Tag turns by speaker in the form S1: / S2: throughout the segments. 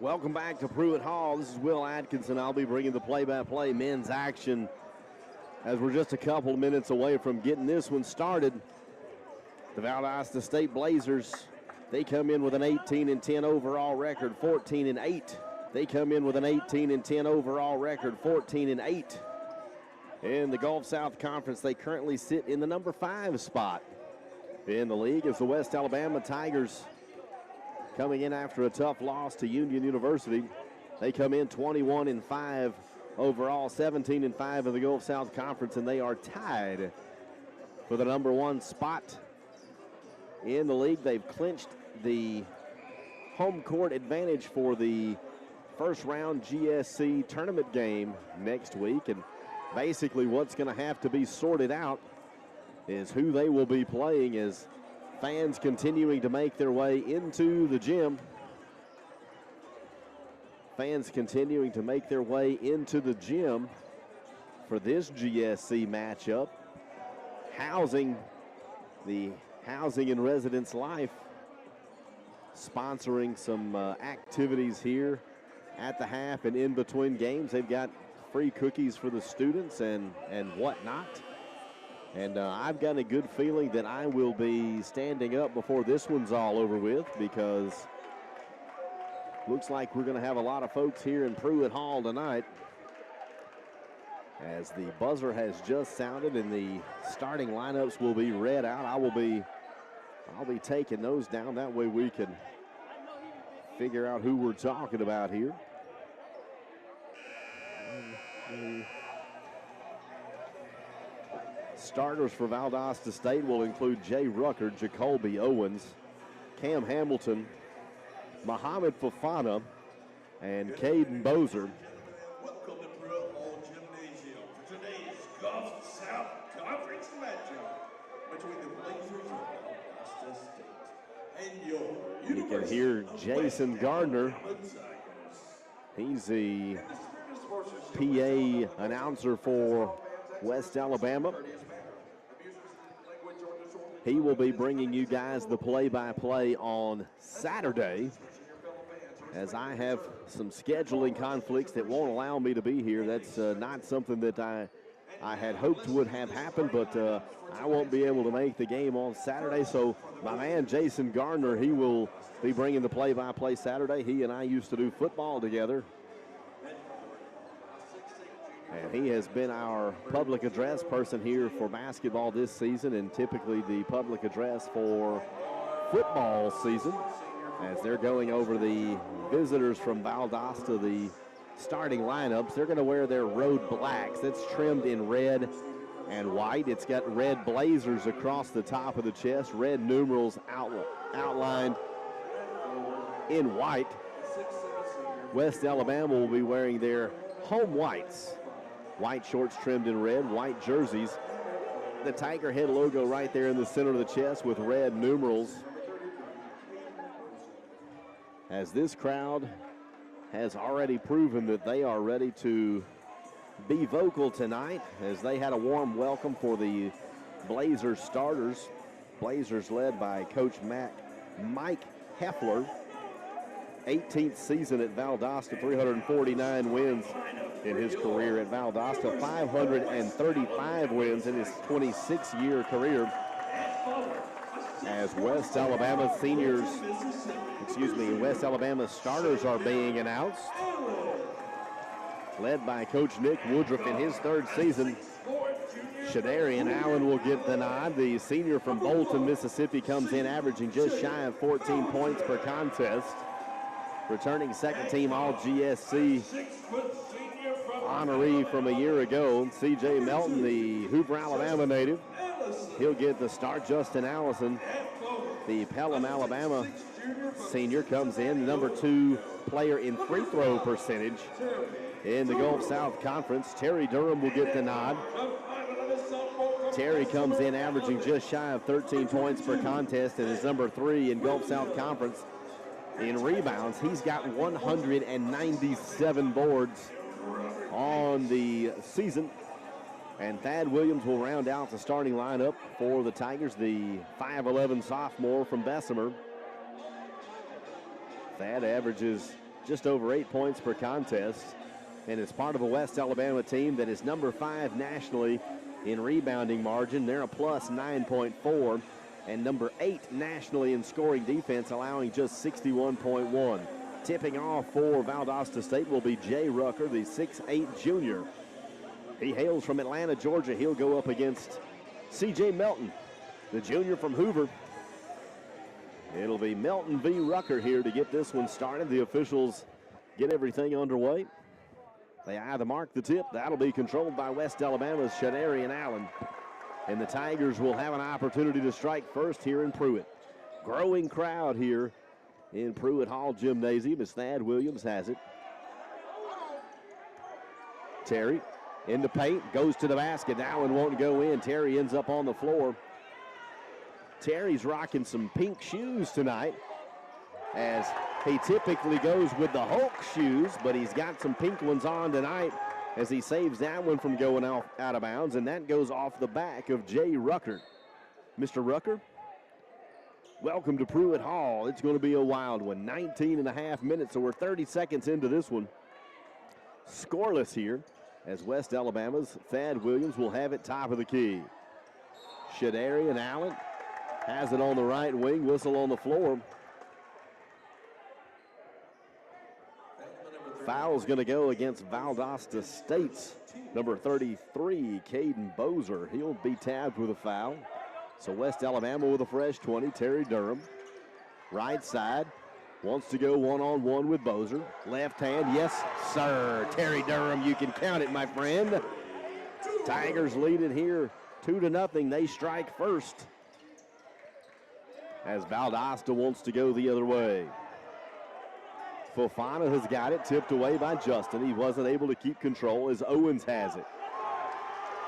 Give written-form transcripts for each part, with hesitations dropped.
S1: Welcome back to Pruitt Hall. This is Will Atkinson. I'll be bringing the play-by-play men's action as we're just a couple minutes away from getting this one started. The Valdosta State Blazers, they come in with an 18-10 overall record, 14-8. They come in with an 18-10 overall record, 14-8. In the Gulf South Conference, they currently sit in the number 5 spot in the league as the West Alabama Tigers coming in after a tough loss to Union University. They come in 21-5 overall, 17-5 in the Gulf South Conference, and they are tied for the number 1 spot in the league. They've clinched the home court advantage for the first round GSC tournament game next week, and basically what's going to have to be sorted out is who they will be playing as fans continuing to make their way into the gym. Fans continuing to make their way into the gym for this GSC matchup. The Housing and Residence Life sponsoring some activities here at the half and in between games. They've got free cookies for the students and whatnot. And I've got a good feeling that I will be standing up before this one's all over with, because looks like we're going to have a lot of folks here in Pruitt Hall tonight. As the buzzer has just sounded and the starting lineups will be read out, I'll be taking those down. That way we can figure out who we're talking about here. Starters for Valdosta State will include Jay Rucker, Jacoby Owens, Cam Hamilton, Muhammad Fafana, and Caden Bozer.
S2: Welcome to Pruitt Hall Gymnasium for today's Gulf South Conference matchup between the Blazers of Valdosta State and your
S1: You can hear Jason Gardner. He's the PA announcer for West Alabama. He will be bringing you guys the play-by-play on Saturday, as I have some scheduling conflicts that won't allow me to be here. That's not something that I had hoped would have happened, but I won't be able to make the game on Saturday. So my man Jason Gardner, he will be bringing the play-by-play Saturday. He and I used to do football together, and he has been our public address person here for basketball this season, and typically the public address for football season, as they're going over the visitors from Valdosta, the starting lineups. They're going to wear their road blacks. That's trimmed in red and white. It's got red blazers across the top of the chest, red numerals outlined in white. West Alabama will be wearing their home whites. White shorts trimmed in red, white jerseys. The Tiger head logo right there in the center of the chest with red numerals. As this crowd has already proven that they are ready to be vocal tonight, as they had a warm welcome for the Blazers starters. Blazers led by Coach Mike Heffler. 18th season at Valdosta, 349 wins in his career at Valdosta, 535 wins in his 26-year career. As West Alabama West Alabama starters are being announced, led by Coach Nick Woodruff in his 3rd season. Shadarian Allen will get the nod. The senior from Bolton, Mississippi, comes in averaging just shy of 14 points per contest. Returning 2nd team All-GSC honoree from a year ago, C.J. Melton, the Hoover, Alabama native. He'll get the start. Justin Allison, the Pelham, Alabama senior, comes in, number 2 player in free throw percentage in the Gulf South Conference. Terry Durham will get the nod. Terry comes in averaging just shy of 13 points per contest and is number 3 in Gulf South Conference in rebounds. He's got 197 boards on the season. And Thad Williams will round out the starting lineup for the Tigers, the 5'11 sophomore from Bessemer. Thad averages just over 8 points per contest, and is part of a West Alabama team that is number 5 nationally in rebounding margin. They're a plus 9.4, and number 8 nationally in scoring defense, allowing just 61.1. Tipping off for Valdosta State will be Jay Rucker, the 6'8 junior. He hails from Atlanta, Georgia. He'll go up against C.J. Melton, the junior from Hoover. It'll be Melton v. Rucker here to get this one started. The officials get everything underway. They either mark the tip. That'll be controlled by West Alabama's Shadarian Allen. And the Tigers will have an opportunity to strike first here in Pruitt. Growing crowd here in Pruitt Hall Gymnasium as Thad Williams has it. Terry in the paint, goes to the basket. Allen won't go in. Terry ends up on the floor. Terry's rocking some pink shoes tonight, as he typically goes with the Hulk shoes, but he's got some pink ones on tonight as he saves that one from going out of bounds, and that goes off the back of Jay Rucker. Mr. Rucker, welcome to Pruitt Hall. It's going to be a wild one. 19 and a half minutes, so we're 30 seconds into this one. Scoreless here, as West Alabama's Thad Williams will have it top of the key. Shadarian Allen has it on the right wing, whistle on the floor. Foul's going to go against Valdosta State's number 33, Caden Bozer. He'll be tabbed with a foul. So West Alabama with a fresh 20, Terry Durham. Right side, wants to go one-on-one with Bozer. Left hand, yes, sir. Terry Durham, you can count it, my friend. Tigers lead it here 2-0. They strike first, as Valdosta wants to go the other way. Fofana has got it, tipped away by Justin. He wasn't able to keep control as Owens has it.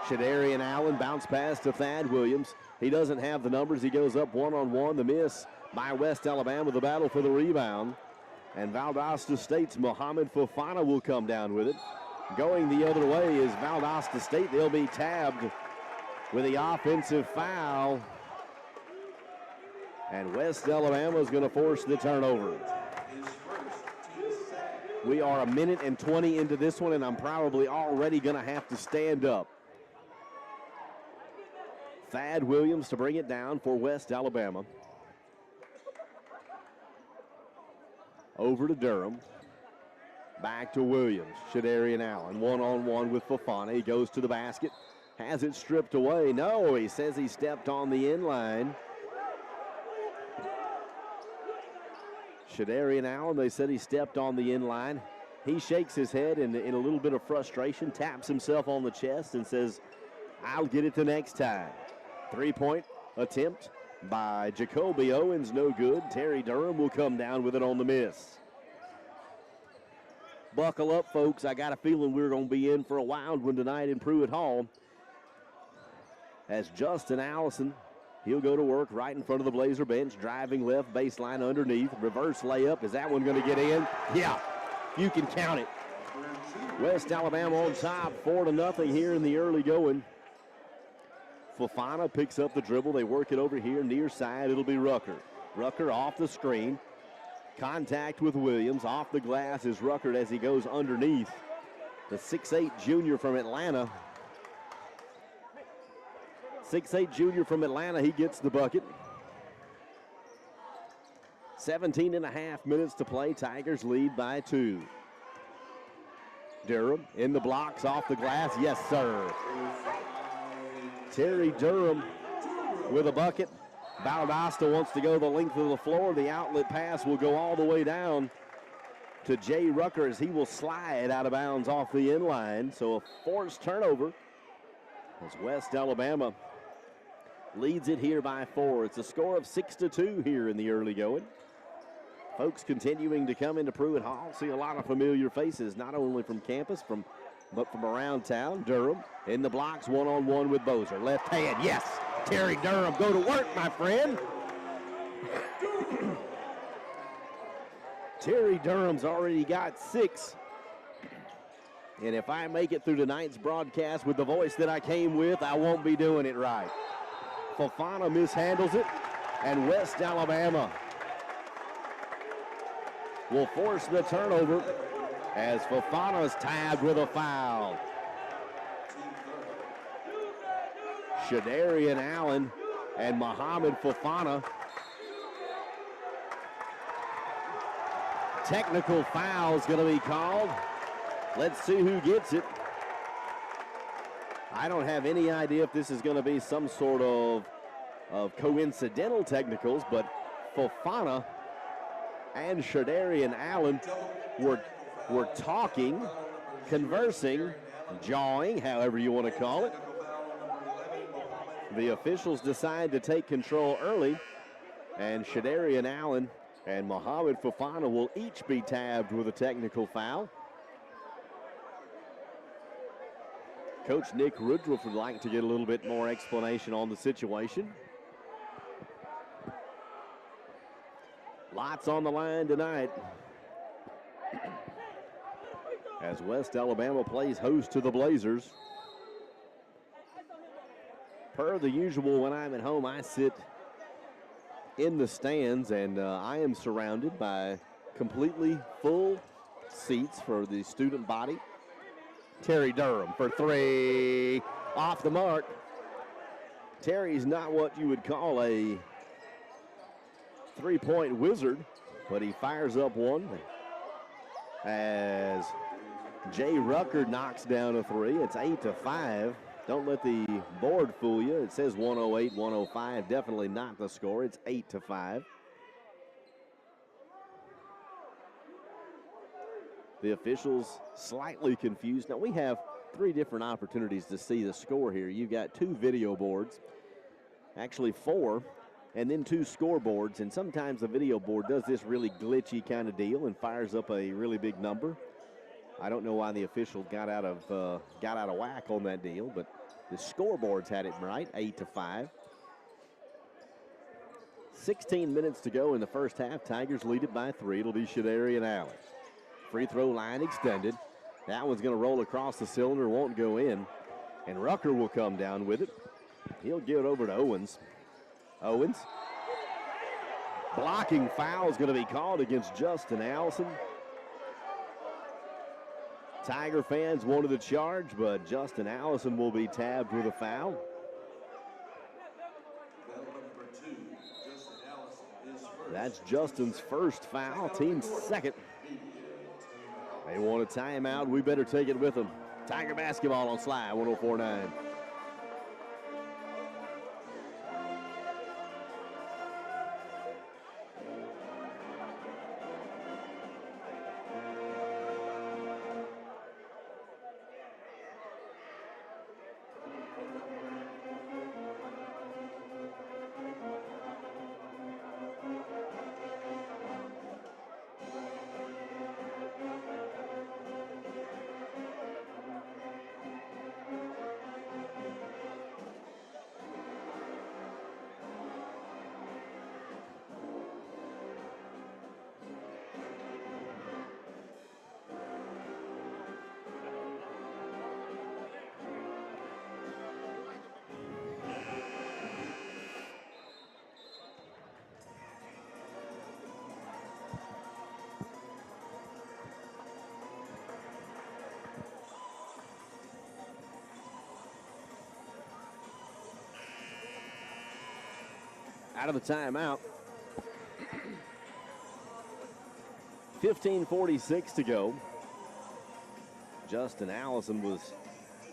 S1: Shadarian Allen bounce pass to Thad Williams. He doesn't have the numbers. He goes up one-on-one. The miss by West Alabama, the battle for the rebound. And Valdosta State's Mohamed Fofana will come down with it. Going the other way is Valdosta State. They'll be tabbed with the offensive foul. And West Alabama is going to force the turnover. We are a minute and 20 into this one, and I'm probably already going to have to stand up. Thad Williams to bring it down for West Alabama. Over to Durham. Back to Williams. Shadarian Allen one-on-one with Fofana. He goes to the basket. Has it stripped away. No, he says he stepped on the inline. Shadarian Allen, they said he stepped on the inline. He shakes his head in a little bit of frustration, taps himself on the chest and says, I'll get it the next time. 3-point attempt by Jacoby Owens, no good. Terry Durham will come down with it on the miss. Buckle up, folks. I got a feeling we're going to be in for a wild one tonight in Pruitt Hall. As Justin Allison, he'll go to work right in front of the Blazer bench, driving left baseline underneath. Reverse layup. Is that one going to get in? Yeah, you can count it. West Alabama on top, 4-0 here in the early going. Fofana picks up the dribble. They work it over here near side. It'll be Rucker. Rucker off the screen. Contact with Williams. Off the glass is Rucker as he goes underneath. The 6'8 junior from Atlanta. 6'8 junior from Atlanta, he gets the bucket. 17 and a half minutes to play. Tigers lead by 2. Durham in the blocks off the glass. Yes, sir. Terry Durham with a bucket. Valdosta wants to go the length of the floor. The outlet pass will go all the way down to Jay Rucker as he will slide out of bounds off the inline. So a forced turnover as West Alabama leads it here by 4. It's a score of 6-2 here in the early going. Folks continuing to come into Pruitt Hall. See a lot of familiar faces, not only from campus, but from around town. Durham in the blocks, one-on-one with Bozer. Left hand, yes. Terry Durham, go to work, my friend. Terry Durham's already got 6. And if I make it through tonight's broadcast with the voice that I came with, I won't be doing it right. Fofana mishandles it, and West Alabama will force the turnover as Fofana's tagged with a foul. Shadarian Allen and Muhammad Fofana. Technical foul is going to be called. Let's see who gets it. I don't have any idea if this is going to be some sort of coincidental technicals, but Fofana and Shadarian Allen were talking, conversing, jawing, however you want to call it. The officials decide to take control early, and Shadarian Allen and Muhammad Fofana will each be tabbed with a technical foul. Coach Nick Woodruff would like to get a little bit more explanation on the situation. Lots on the line tonight as West Alabama plays host to the Blazers. Per the usual, when I'm at home, I sit in the stands, and I am surrounded by completely full seats for the student body. Terry Durham for three, off the mark. Terry's not what you would call a three-point wizard, but he fires up one as Jay Rucker knocks down a three. It's 8-5. Don't let the board fool you. It says 108-105. Definitely not the score. It's 8-5. The officials slightly confused. Now, we have three different opportunities to see the score here. You've got two video boards, actually four, and then two scoreboards. And sometimes the video board does this really glitchy kind of deal and fires up a really big number. I don't know why the official got out of whack on that deal, but the scoreboards had it right, 8-5. 16 minutes to go in the first half. Tigers lead it by three. It'll be Shadarian Allen. Free throw line extended. That one's going to roll across the cylinder, won't go in. And Rucker will come down with it. He'll give it over to Owens. Owens. Blocking foul is going to be called against Justin Allison. Tiger fans wanted the charge, but Justin Allison will be tabbed with a foul. That's Justin's first foul, team's second. They want a timeout. We better take it with them. Tiger basketball on Sly 104.9. Out of the timeout. 15:46 to go. Justin Allison was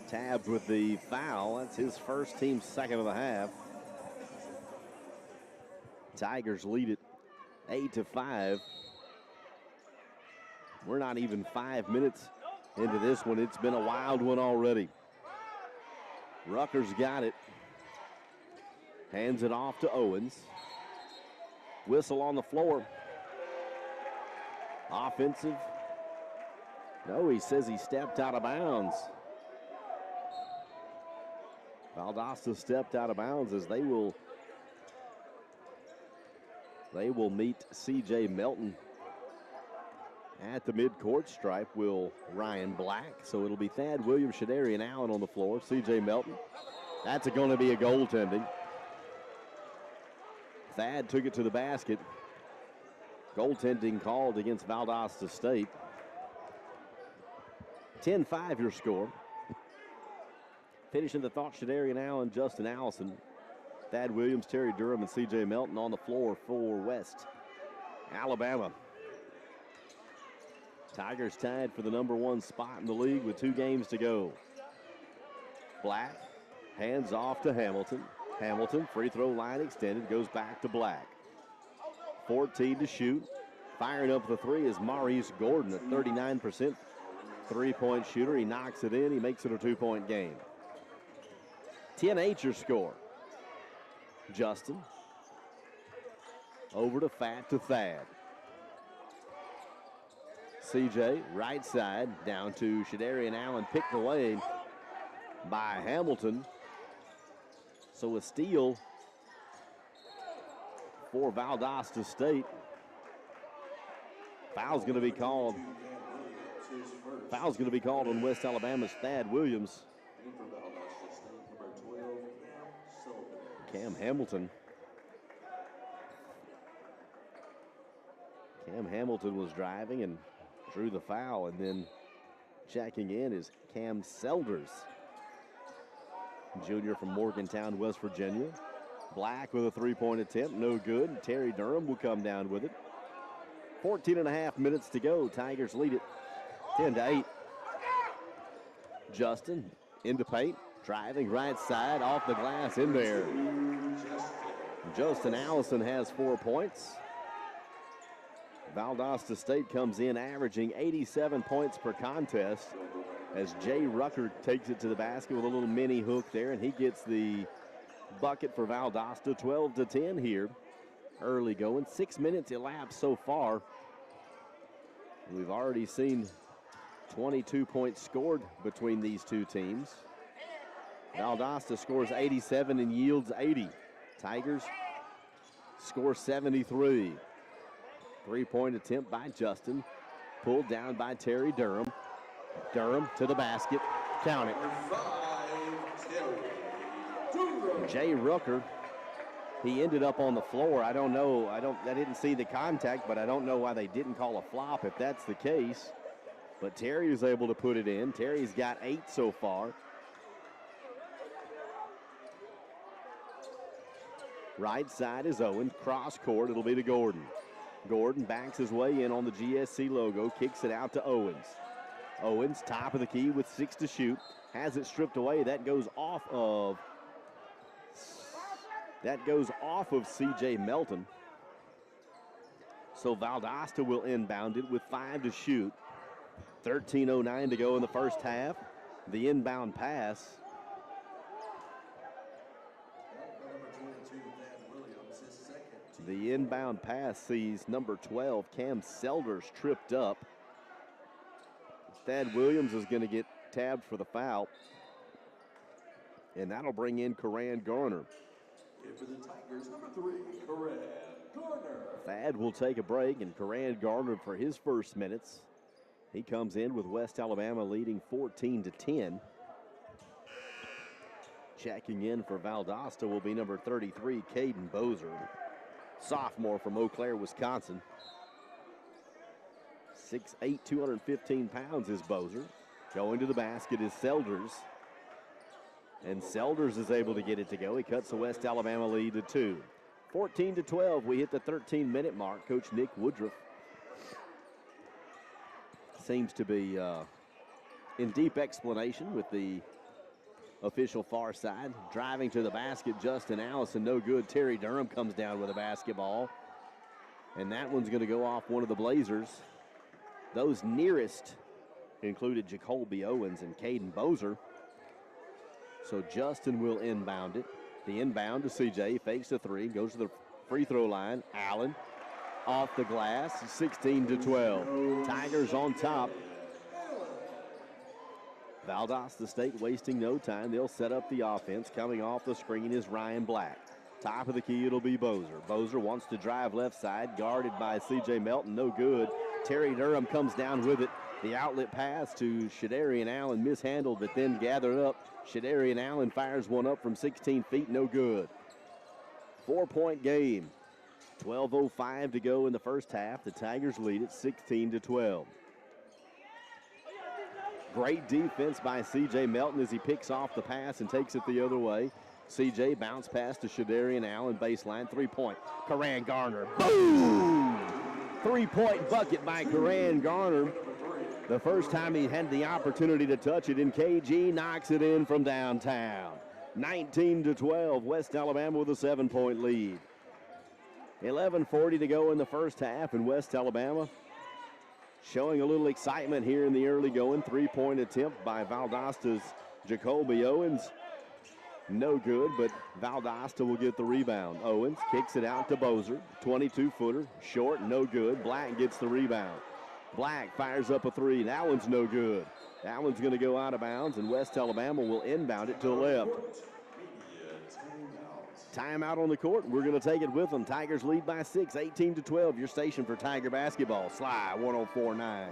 S1: tabbed with the foul. That's his first, team's second of the half. Tigers lead it 8-5. We're not even 5 minutes into this one. It's been a wild one already. Rucker's got it. Hands it off to Owens. Whistle on the floor. Offensive. No, he says he stepped out of bounds. Valdosta stepped out of bounds as they will meet C.J. Melton at the midcourt stripe. Will Ryan Black. So it'll be Thad Williams, Shadarian Allen on the floor. C.J. Melton. That's going to be a goaltending. Thad took it to the basket. Goaltending called against Valdosta State. 10-5 your score. Finishing the thought, Shadarian Allen, Justin Allison, Thad Williams, Terry Durham, and C.J. Melton on the floor for West Alabama. Tigers tied for the #1 spot in the league with 2 games to go. Black hands off to Hamilton. Hamilton, free throw line extended, goes back to Black. 14 to shoot. Firing up the three is Maurice Gordon, a 39% three-point shooter. He knocks it in. He makes it a 2-point game. 10-8 your score. Justin over to Fat to Thad. CJ, right side, down to Shadarian Allen, picked away by Hamilton. So a steal for Valdosta State. Foul's going to be called. Foul's going to be called on West Alabama's Thad Williams. Cam Hamilton. Cam Hamilton was driving and drew the foul, and then checking in is Cam Selders, junior from Morgantown, West Virginia. Black with a three-point attempt, no good. Terry Durham will come down with it. 14.5 minutes to go. Tigers lead it 10-8. Justin into paint, driving right side, off the glass, in there. Justin Allison has 4 points. Valdosta State comes in averaging 87 points per contest as Jay Rucker takes it to the basket with a little mini hook there, and he gets the bucket for Valdosta. 12-10 here. Early going. 6 minutes elapsed so far. We've already seen 22 points scored between these two teams. Valdosta scores 87 and yields 80. Tigers score 73. Three-point attempt by Justin. Pulled down by Terry Durham. Durham to the basket. Count it. Jay Rucker, he ended up on the floor. I don't know. I didn't see the contact, but I don't know why they didn't call a flop if that's the case. But Terry was able to put it in. Terry's got 8 so far. Right side is Owen. Cross court, it'll be to Gordon. Gordon backs his way in on the GSC logo, kicks it out to Owens. Owens, top of the key with 6 to shoot. Has it stripped away. That goes off of C.J. Melton. So Valdosta will inbound it with 5 to shoot. 13:09 to go in the first half. The inbound pass. The inbound pass sees number 12, Cam Selders, tripped up. Thad Williams is going to get tabbed for the foul. And that'll bring in Coran Garner.
S2: For the Tigers, number 3, Coran Garner.
S1: Thad will take a break, and Coran Garner for his first minutes. He comes in with West Alabama leading 14-10. Checking in for Valdosta will be number 33, Caden Bozer. Sophomore from Eau Claire, Wisconsin. 6'8", 215 pounds is Bozer. Going to the basket is Selders. And Selders is able to get it to go. He cuts the West Alabama lead to 2. 14-12, we hit the 13-minute mark. Coach Nick Woodruff seems to be in deep explanation with the official far side. Driving to the basket, Justin Allison, no good. Terry Durham comes down with a basketball. And that one's going to go off one of the Blazers. Those nearest included Jacoby Owens and Caden Bozer. So Justin will inbound it. The inbound to CJ, fakes the 3, goes to the free throw line. Allen off the glass, 16-12. Tigers on top. Valdosta State wasting no time. They'll set up the offense. Coming off the screen is Ryan Black. Top of the key, it'll be Bozer. Bozer wants to drive left side, guarded by C.J. Melton, no good. Terry Durham comes down with it. The outlet pass to Shadarian Allen, mishandled, but then gathered up. Shadarian Allen fires one up from 16 feet, no good. 4-point game. 12:05 to go in the first half. The Tigers lead it 16-12. Great defense by C.J. Melton as he picks off the pass and takes it the other way. C.J. bounce pass to Shadarian Allen, baseline, 3-point. Karan Garner, boom! 3-point bucket by Karan Garner. The first time he had the opportunity to touch it, and KG knocks it in from downtown. 19-12, West Alabama with a 7-point lead. 11:40 to go in the first half, and West Alabama showing a little excitement here in the early going. 3-point attempt by Valdosta's Jacoby Owens. No good, but Valdosta will get the rebound. Owens kicks it out to Bozer. 22-footer, short, no good. Black gets the rebound. Black fires up a three. That one's no good. That one's going to go out of bounds, and West Alabama will inbound it to the left. Timeout on the court. We're going to take it with them. Tigers lead by 6, 18-12. Your station for Tiger basketball. Sly 104.9.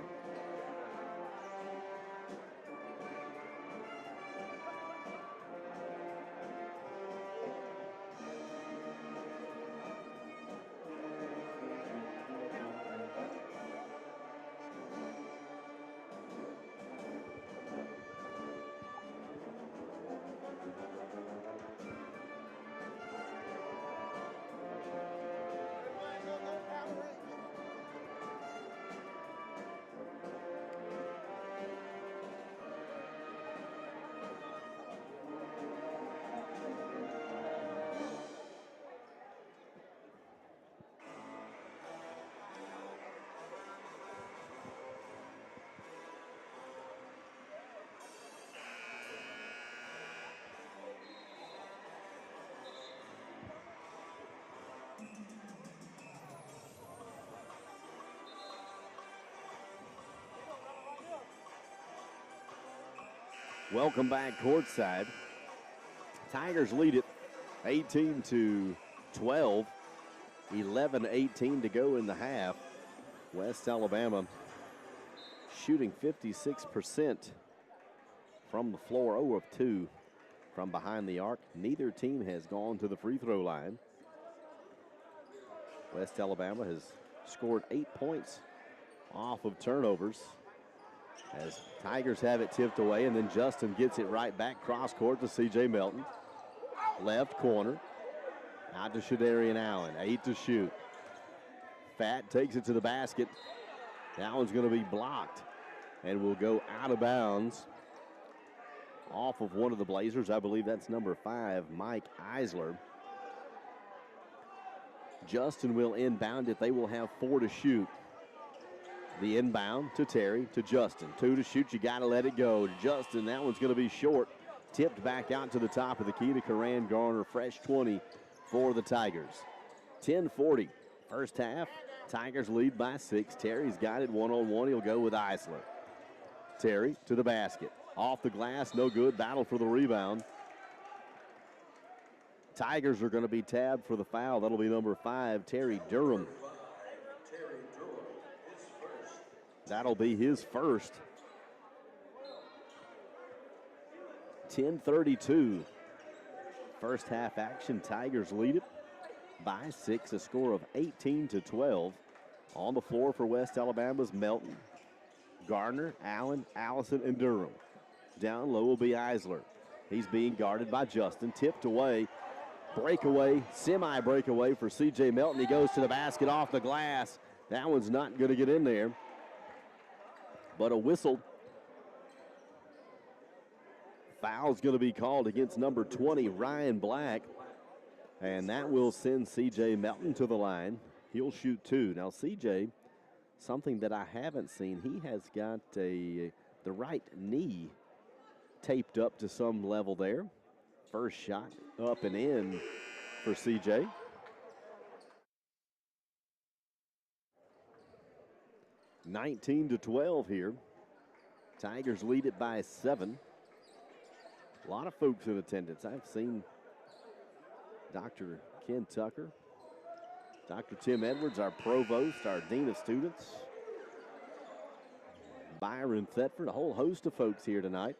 S1: Welcome back courtside. Tigers lead it 18-12. 11:18 to go in the half. West Alabama shooting 56% from the floor, 0 of 2 from behind the arc. Neither team has gone to the free throw line. West Alabama has scored 8 points off of turnovers, as Tigers have it tipped away, and then Justin gets it right back cross court to C.J. Melton. Left corner, out to Shadarian Allen, 8 to shoot. Fat takes it to the basket. That one's going to be blocked and will go out of bounds off of one of the Blazers. I believe that's number 5, Mike Eisler. Justin will inbound it. They will have 4 to shoot. The inbound to Terry, to Justin. 2 to shoot, you gotta let it go. Justin, that one's gonna be short. Tipped back out to the top of the key to Karan Garner, fresh 20 for the Tigers. 10:40, first half. Tigers lead by 6. Terry's got it one-on-one. He'll go with Eisler. Terry to the basket. Off the glass, no good. Battle for the rebound. Tigers are gonna be tabbed for the foul. That'll be number 5, Terry Durham. That'll be his first. 10:32. First half action. Tigers lead it by 6. A score of 18-12. On the floor for West Alabama's Melton, Gardner, Allen, Allison, and Durham. Down low will be Eisler. He's being guarded by Justin. Tipped away. Breakaway, semi-breakaway for C.J. Melton. He goes to the basket off the glass. That one's not going to get in there. But a whistle. Foul's going to be called against number 20, Ryan Black. And that will send C.J. Melton to the line. He'll shoot 2. Now, C.J., something that I haven't seen, he has got the right knee taped up to some level there. First shot up and in for C.J. (19-12) here. Tigers lead it by 7. A lot of folks in attendance. I've seen Dr. Ken Tucker, Dr. Tim Edwards, our provost, our dean of students, Byron Thetford, a whole host of folks here tonight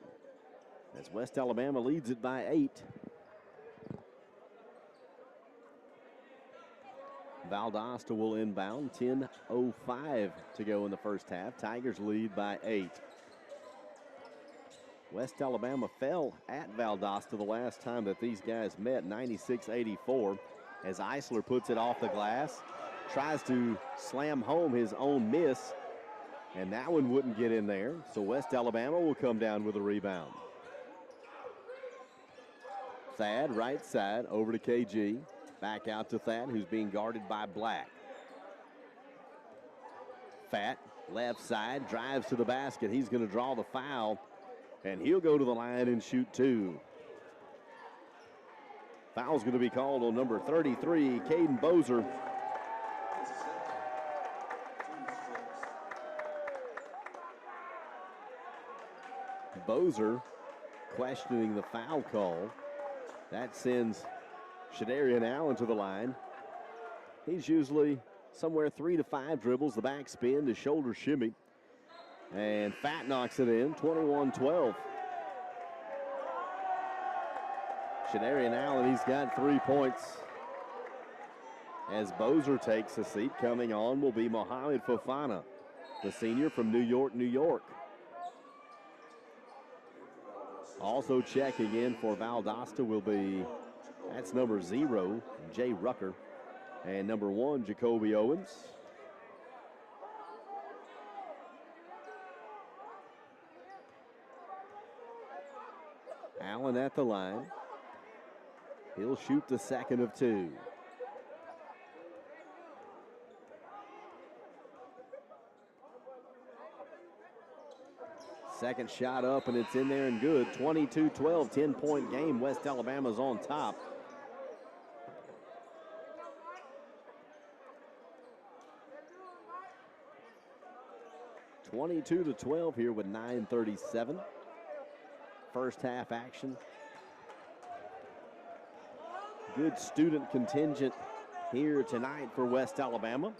S1: as West Alabama leads it by 8. Valdosta will inbound. 10:05 to go in the first half. Tigers lead by 8. West Alabama fell at Valdosta the last time that these guys met, 96-84, as Eisler puts it off the glass, tries to slam home his own miss, and that one wouldn't get in there. So West Alabama will come down with a rebound. Thad, right side, over to KG. Back out to Thad, who's being guarded by Black. Fat, left side, drives to the basket. He's going to draw the foul, and he'll go to the line and shoot 2. Foul's going to be called on number 33, Caden Bozer. Bozer questioning the foul call. That sends Shadarian Allen to the line. He's usually somewhere 3 to 5 dribbles, the back spin, the shoulder shimmy. And Fat knocks it in, 21-12. Shadarian Allen, he's got 3 points. As Bozer takes a seat, coming on will be Mohamed Fofana, the senior from New York, New York. Also checking in for Valdosta will be, that's number 0, Jay Rucker, and number 1, Jacoby Owens. Allen at the line. He'll shoot the second of 2. Second shot up, and it's in there and good. 22-12, 10-point game. West Alabama's on top. (22-12) here with 9:37. First half action. Good student contingent here tonight for West Alabama.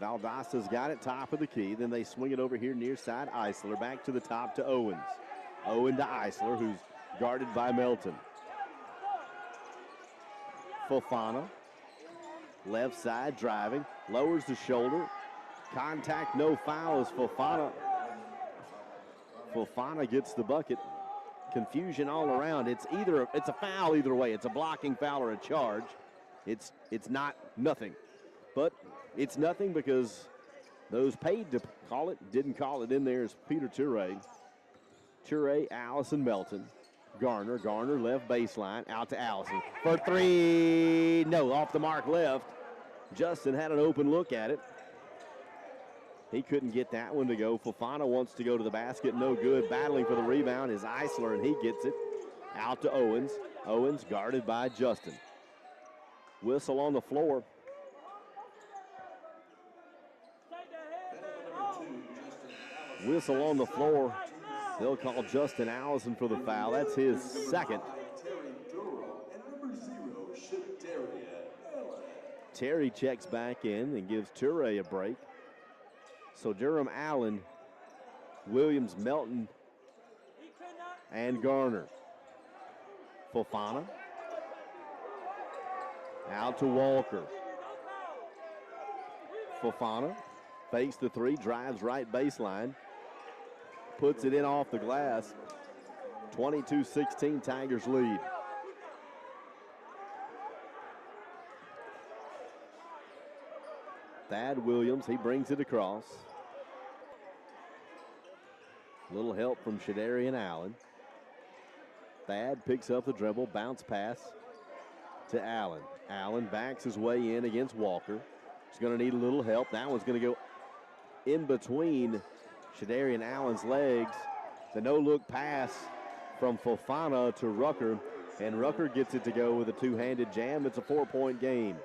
S1: Valdosta's got it top of the key. Then they swing it over here near side. Eisler back to the top to Owens. Owen to Eisler, who's guarded by Melton. Fofana, left side driving, lowers the shoulder. Contact, no foul as Fofana gets the bucket. Confusion all around. It's a foul either way. It's a blocking foul or a charge. It's not nothing. But it's nothing because those paid to call it didn't call it in there is Peter Toure. Toure, Allison, Melton. Garner left baseline, out to Allison. For 3, no, off the mark left. Justin had an open look at it. He couldn't get that one to go. Fofana wants to go to the basket, no good. Battling for the rebound is Eisler, and he gets it. Out to Owens. Owens guarded by Justin. Whistle on the floor. Whistle on the floor. They'll call Justin Allison for the foul. That's his second. Terry checks back in and gives Toure a break. So Durham, Allen, Williams, Melton, and Garner. Fofana. Out to Walker. Fofana fakes the 3, drives right baseline. Puts it in off the glass. 22-16, Tigers lead. Thad Williams, he brings it across. Little help from Shadarian Allen. Thad picks up the dribble, bounce pass to Allen. Allen backs his way in against Walker. He's going to need a little help. That one's going to go in between Shadarian Allen's legs. The no-look pass from Fofana to Rucker, and Rucker gets it to go with a two-handed jam. It's a 4-point game.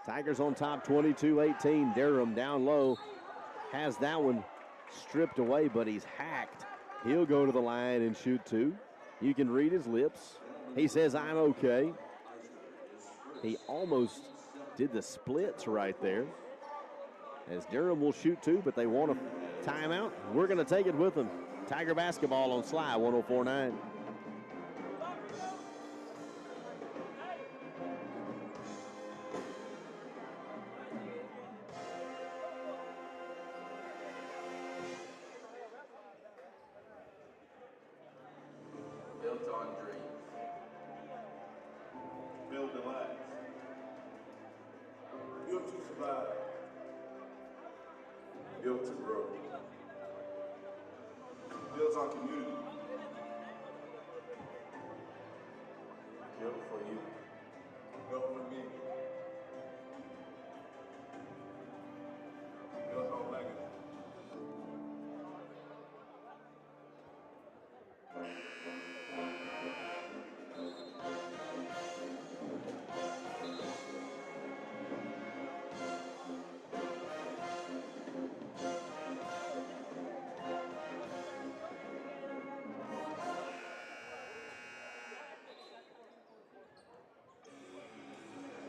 S1: Tigers on top, 22-18. Durham down low has that one stripped away, but he's hacked. He'll go to the line and shoot 2. You can read his lips. He says, I'm okay. He almost did the splits right there. As Durham will shoot 2, but they want a timeout. We're going to take it with them. Tiger basketball on Sly 104.9.
S2: dreams. Build the lives. Built to survive. Built to grow. Built our community. Built for you. Built for me. Built on legacy.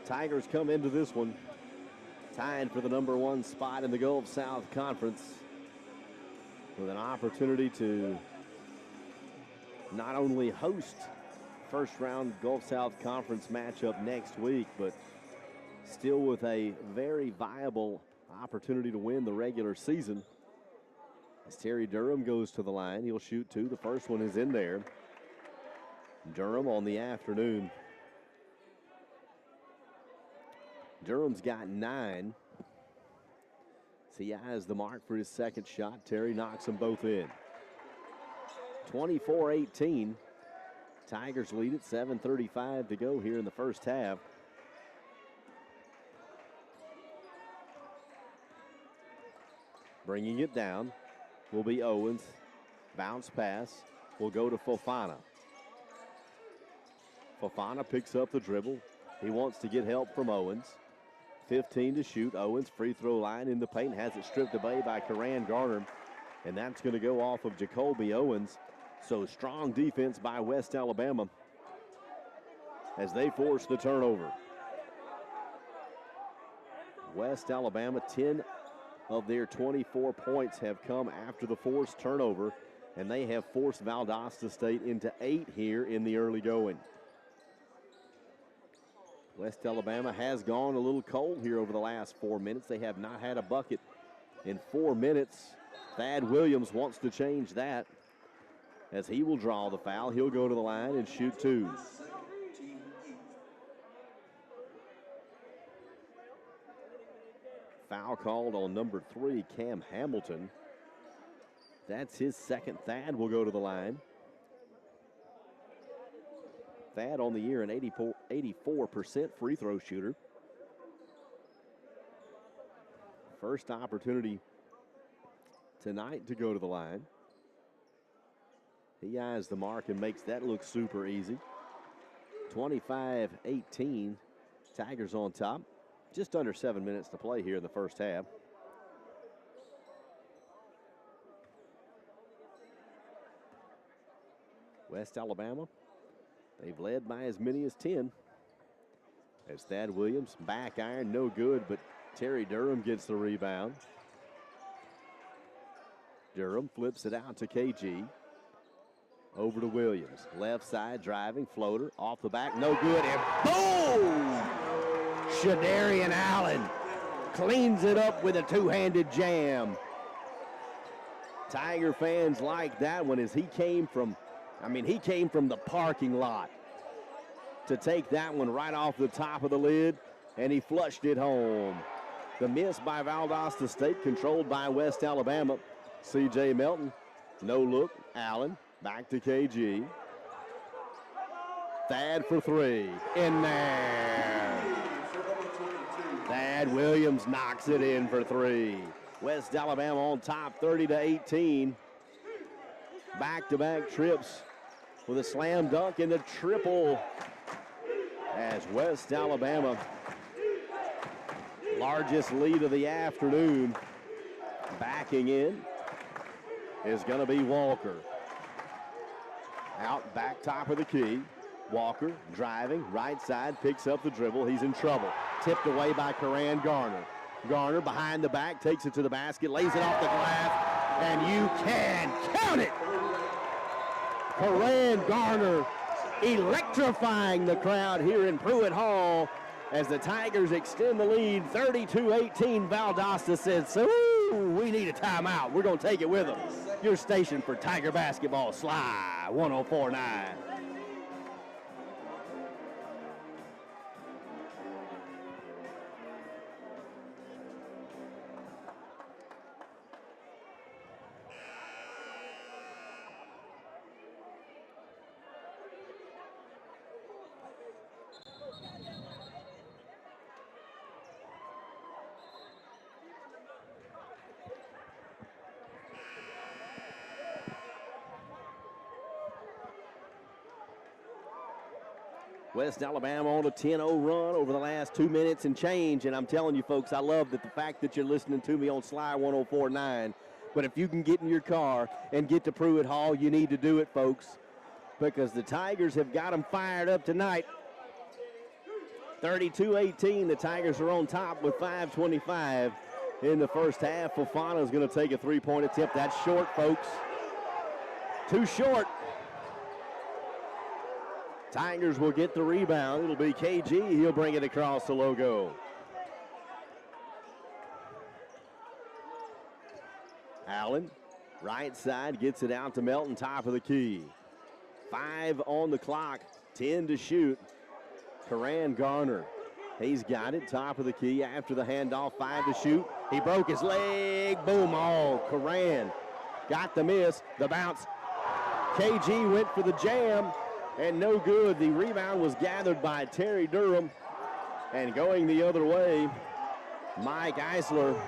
S1: Tigers come into this one tied for the #1 spot in the Gulf South Conference with an opportunity to not only host first round Gulf South Conference matchup next week, but still with a very viable opportunity to win the regular season. As Terry Durham goes to the line, he'll shoot two. The first one is in there. Durham on the afternoon. Durham's got 9. So he has the mark for his second shot. Terry knocks them both in. 24-18. Tigers lead it. 7:35 to go here in the first half. Bringing it down will be Owens. Bounce pass will go to Fofana. Fofana picks up the dribble. He wants to get help from Owens. 15 to shoot. Owens free throw line in the paint. Has it stripped away by Karan Garner. And that's going to go off of Jacoby Owens. So strong defense by West Alabama as they force the turnover. West Alabama, 10 of their 24 points have come after the forced turnover, and they have forced Valdosta State into 8 here in the early going. West Alabama has gone a little cold here over the last 4 minutes. They have not had a bucket in 4 minutes. Thad Williams wants to change that as he will draw the foul. He'll go to the line and shoot two. Foul called on number 3, Cam Hamilton. That's his second. Thad will go to the line. Thad on the year, an 84% free throw shooter. First opportunity tonight to go to the line. He eyes the mark and makes that look super easy. 25-18, Tigers on top. Just under 7 minutes to play here in the first half. West Alabama, they've led by as many as 10. As Thad Williams, back iron, no good, but Terry Durham gets the rebound. Durham flips it out to KG. Over to Williams. Left side driving, floater, off the back, no good, and boom! Shadarian Allen cleans it up with a two-handed jam. Tiger fans like that one as he came from the parking lot to take that one right off the top of the lid, and he flushed it home. The miss by Valdosta State, controlled by West Alabama. C.J. Melton, no look, Allen, back to KG. Thad for three, in there. Thad Williams knocks it in for three. West Alabama on top, 30-18. Back-to-back trips with a slam dunk and a triple. As West Alabama, largest lead of the afternoon, backing in is going to be Walker. Out back top of the key. Walker driving, right side, picks up the dribble. He's in trouble. Tipped away by Karan Garner. Garner behind the back, takes it to the basket, lays it off the glass, and you can count it. Karan Garner electrifying the crowd here in Pruitt Hall as the Tigers extend the lead. 32-18. Valdosta says, so we need a timeout. We're going to take it with them. Your station for Tiger basketball, Sly 104.9. West Alabama on a 10-0 run over the last 2 minutes and change. And I'm telling you, folks, I love that the fact that you're listening to me on Sly 104.9. But if you can get in your car and get to Pruitt Hall, you need to do it, folks, because the Tigers have got them fired up tonight. 32-18, the Tigers are on top with 5:25 in the first half. Fofana is going to take a three-point attempt. That's short, folks. Too short. Tigers will get the rebound. It'll be KG. He'll bring it across the logo. Allen, right side, gets it out to Melton, top of the key. 5 on the clock, 10 to shoot. Karan Garner, he's got it, top of the key after the handoff, 5 to shoot. He broke his leg, boom, Karan got the miss, the bounce. KG went for the jam, and no good. The rebound was gathered by Terry Durham, and going the other way, Mike Eisler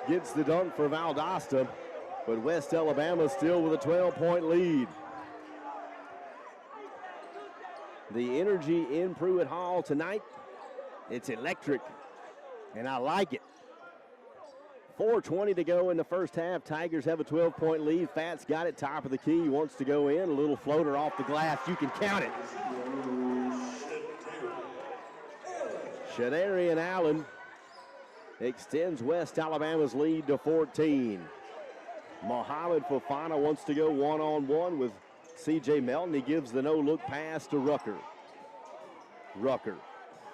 S1: gets the dunk for Valdosta, but West Alabama still with a 12-point lead. The energy in Pruitt Hall tonight, it's electric, and I like it. 4:20 to go in the first half. Tigers have a 12-point lead. Fat's got it, top of the key. He wants to go in. A little floater off the glass. You can count it. Shadarian Allen extends West Alabama's lead to 14. Mohamed Fofana wants to go one-on-one with C.J. Melton. He gives the no-look pass to Rucker. Rucker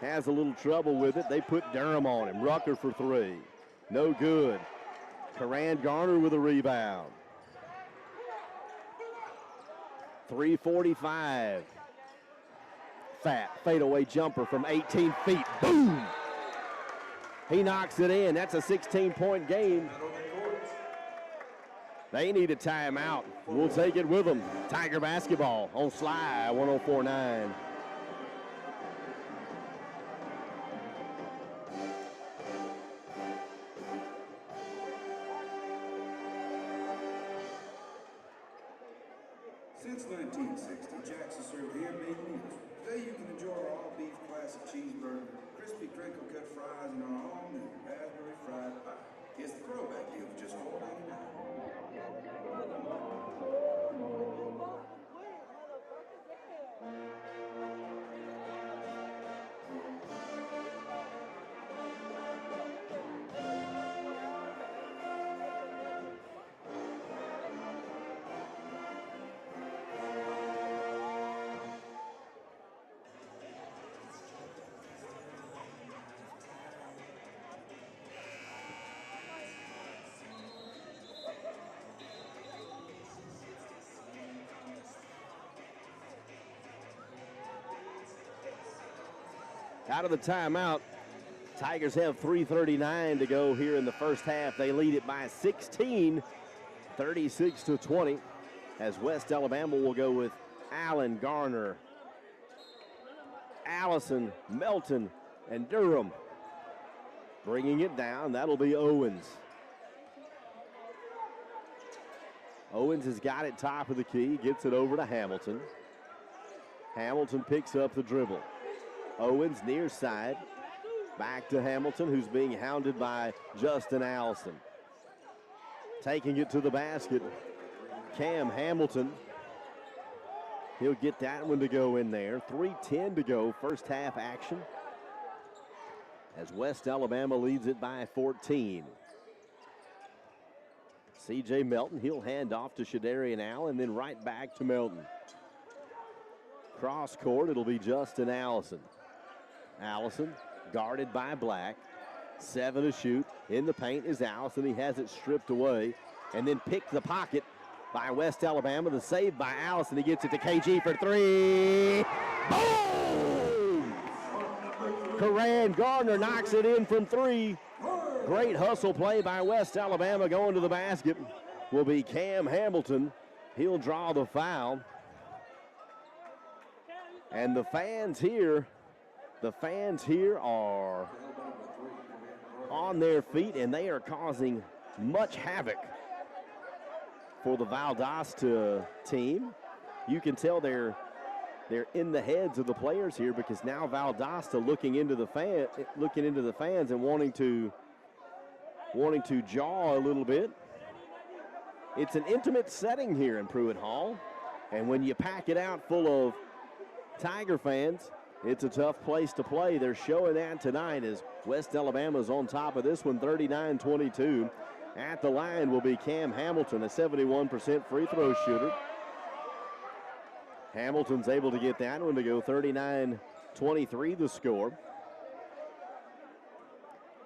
S1: has a little trouble with it. They put Durham on him. Rucker for 3. No good. Karan Garner with a rebound. 3:45. Fat fadeaway jumper from 18 feet. Boom! He knocks it in. That's a 16-point game. They need a timeout. We'll take it with them. Tiger basketball on Sly 104.9.
S3: Since 1960, Jack's has served handmade meals. Today you can enjoy our all-beef classic cheeseburger, crispy crinkle-cut fries, and our all-new raspberry fried pie. It's the throwback deal for just $4.99.
S1: Out of the timeout, Tigers have 3:39 to go here in the first half. They lead it by 16, 36-20, as West Alabama will go with Allen, Garner, Allison, Melton, and Durham. Bringing it down, that'll be Owens. Owens has got it top of the key, gets it over to Hamilton. Hamilton picks up the dribble. Owens near side, back to Hamilton, who's being hounded by Justin Allison. Taking it to the basket, Cam Hamilton. He'll get that one to go in there. 3:10 to go, first half action, as West Alabama leads it by 14. C.J. Melton, he'll hand off to Shadarian Allen, then right back to Melton. Cross court, it'll be Justin Allison. Allison guarded by Black. 7 to shoot. In the paint is Allison. He has it stripped away and then picked the pocket by West Alabama. The save by Allison. He gets it to KG for 3. Boom! Karan Gardner knocks it in from 3. Great hustle play by West Alabama. Going to the basket will be Cam Hamilton. He'll draw the foul. And the fans here are on their feet, and they are causing much havoc for the Valdosta team. You can tell they're they're in the heads of the players here, because now Valdosta looking into the fans and wanting to jaw a little bit. It's an intimate setting here in Pruitt Hall, and when you pack it out full of Tiger fans, it's a tough place to play. They're showing that tonight as West Alabama's on top of this one, 39-22. At the line will be Cam Hamilton, a 71% free throw shooter. Hamilton's able to get that one to go. 39-23 the score.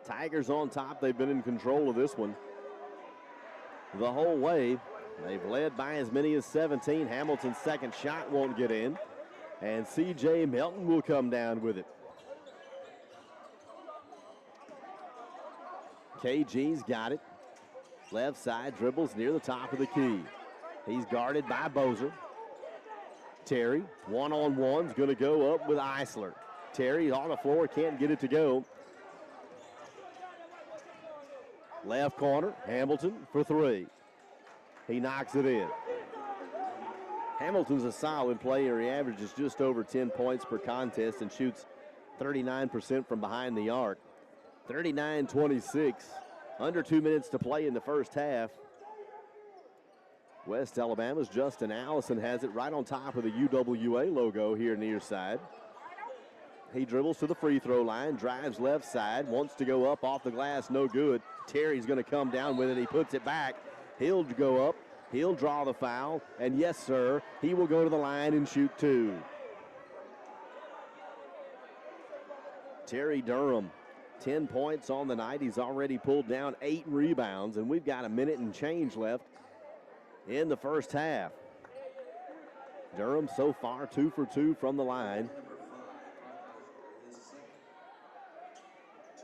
S1: Tigers on top. They've been in control of this one the whole way. They've led by as many as 17. Hamilton's second shot won't get in, and C.J. Melton will come down with it. KG's got it. Left side, dribbles near the top of the key. He's guarded by Bozer. Terry, one-on-one's going to go up with Eisler. Terry on the floor, can't get it to go. Left corner, Hamilton for three. He knocks it in. Hamilton's a solid player. He averages just over 10 points per contest and shoots 39% from behind the arc. 39-26, under 2 minutes to play in the first half. West Alabama's Justin Allison has it right on top of the UWA logo here near side. He dribbles to the free throw line, drives left side, wants to go up off the glass, no good. Terry's going to come down with it. He puts it back. He'll go up. He'll draw the foul. And yes, sir, he will go to the line and shoot two. Terry Durham, 10 points on the night. He's already pulled down 8 rebounds, and we've got a minute and change left in the first half. Durham so far 2 for 2 from the line.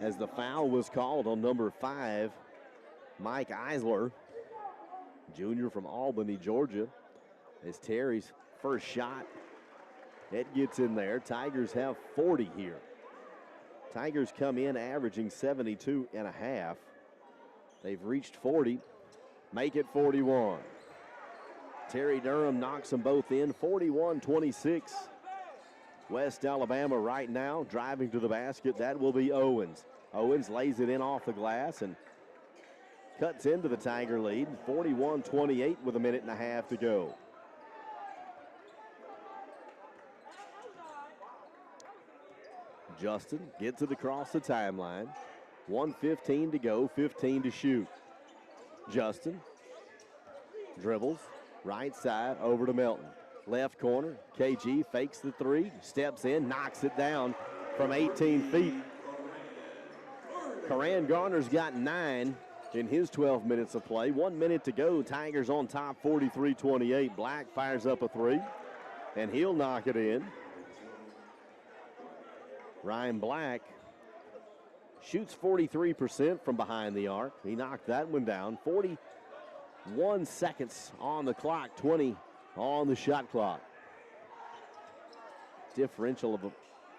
S1: As the foul was called on number 5, Mike Eisler, junior from Albany, Georgia. As Terry's first shot, it gets in there. Tigers have 40 here. Tigers come in averaging 72 and a half. They've reached 40, make it 41. Terry Durham knocks them both in, 41-26. West Alabama right now driving to the basket. That will be Owens. Owens lays it in off the glass and cuts into the Tiger lead, 41-28 with a minute and a half to go. Justin gets it across the timeline. 1:15 to go, 15 to shoot. Justin dribbles, right side over to Melton. Left corner, KG fakes the three, steps in, knocks it down from 18 feet. Karan Garner's got 9 in his 12 minutes of play. 1 minute to go, Tigers on top, 43-28. Black fires up a three, and he'll knock it in. Ryan Black shoots 43% from behind the arc. He knocked that one down. 41 seconds on the clock, 20 on the shot clock. Differential of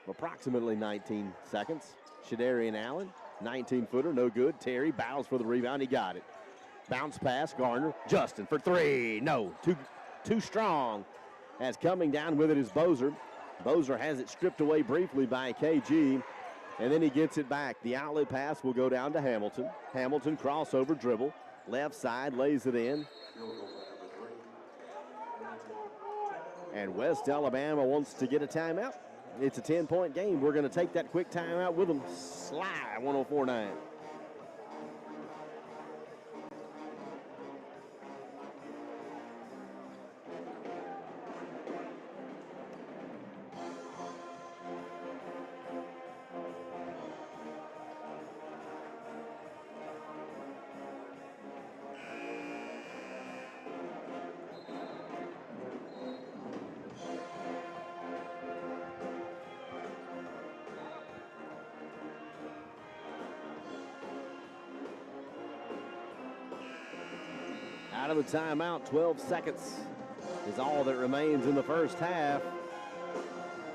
S1: approximately 19 seconds. Shadarian Allen, 19-footer, no good. Terry bows for the rebound, he got it. Bounce pass, Garner. Justin for three, no, too strong. As coming down with it is Bozer. Bozer has it stripped away briefly by KG, and then he gets it back. The outlet pass will go down to Hamilton. Hamilton crossover dribble. Left side lays it in. And West Alabama wants to get a timeout. It's a 10-point game. We're going to take that quick timeout with them. Sly 104.9. Out of the timeout, 12 seconds is all that remains in the first half.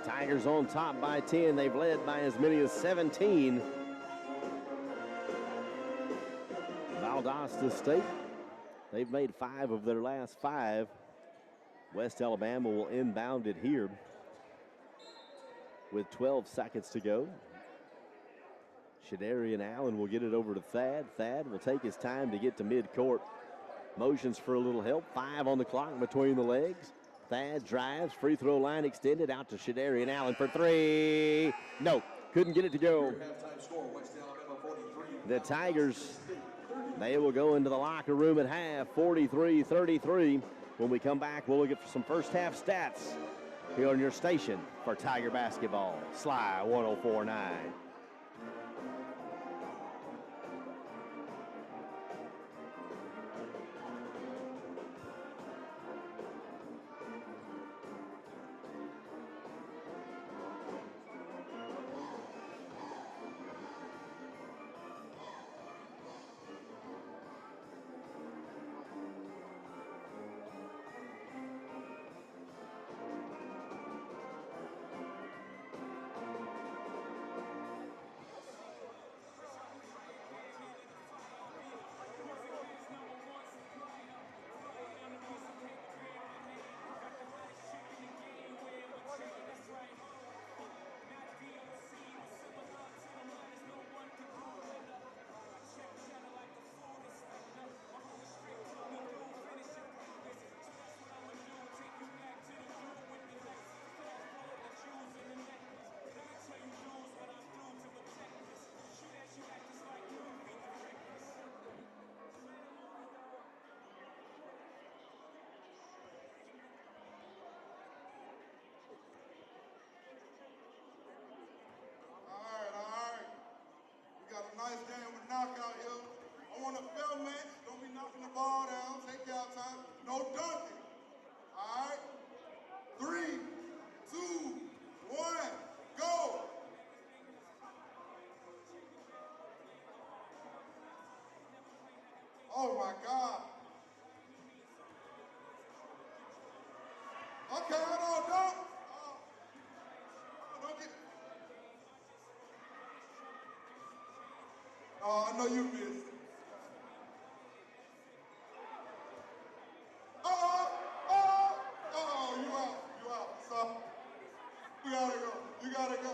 S1: Tigers on top by 10. They've led by as many as 17. Valdosta State, they've made 5 of their last 5. West Alabama will inbound it here. with 12 seconds to go. Shadarian Allen will get it over to Thad. Thad will take his time to get to midcourt. Motions for a little help. 5 on the clock between the legs. Thad drives. Free throw line extended out to Shadarian Allen for 3. No, couldn't get it to go. The Tigers, they will go into the locker room at half, 43-33. When we come back, we'll look at some first half stats here on your station for Tiger basketball. Sly 104.9.
S4: Nice game with knockout here. I want a fair match. Don't be knocking the ball down. Take your time. No dunking. All right? 3, 2, 1, go. Oh my God. Okay, hold on, dunk. Don't get. Oh, I know you missed. You out. So, you gotta go.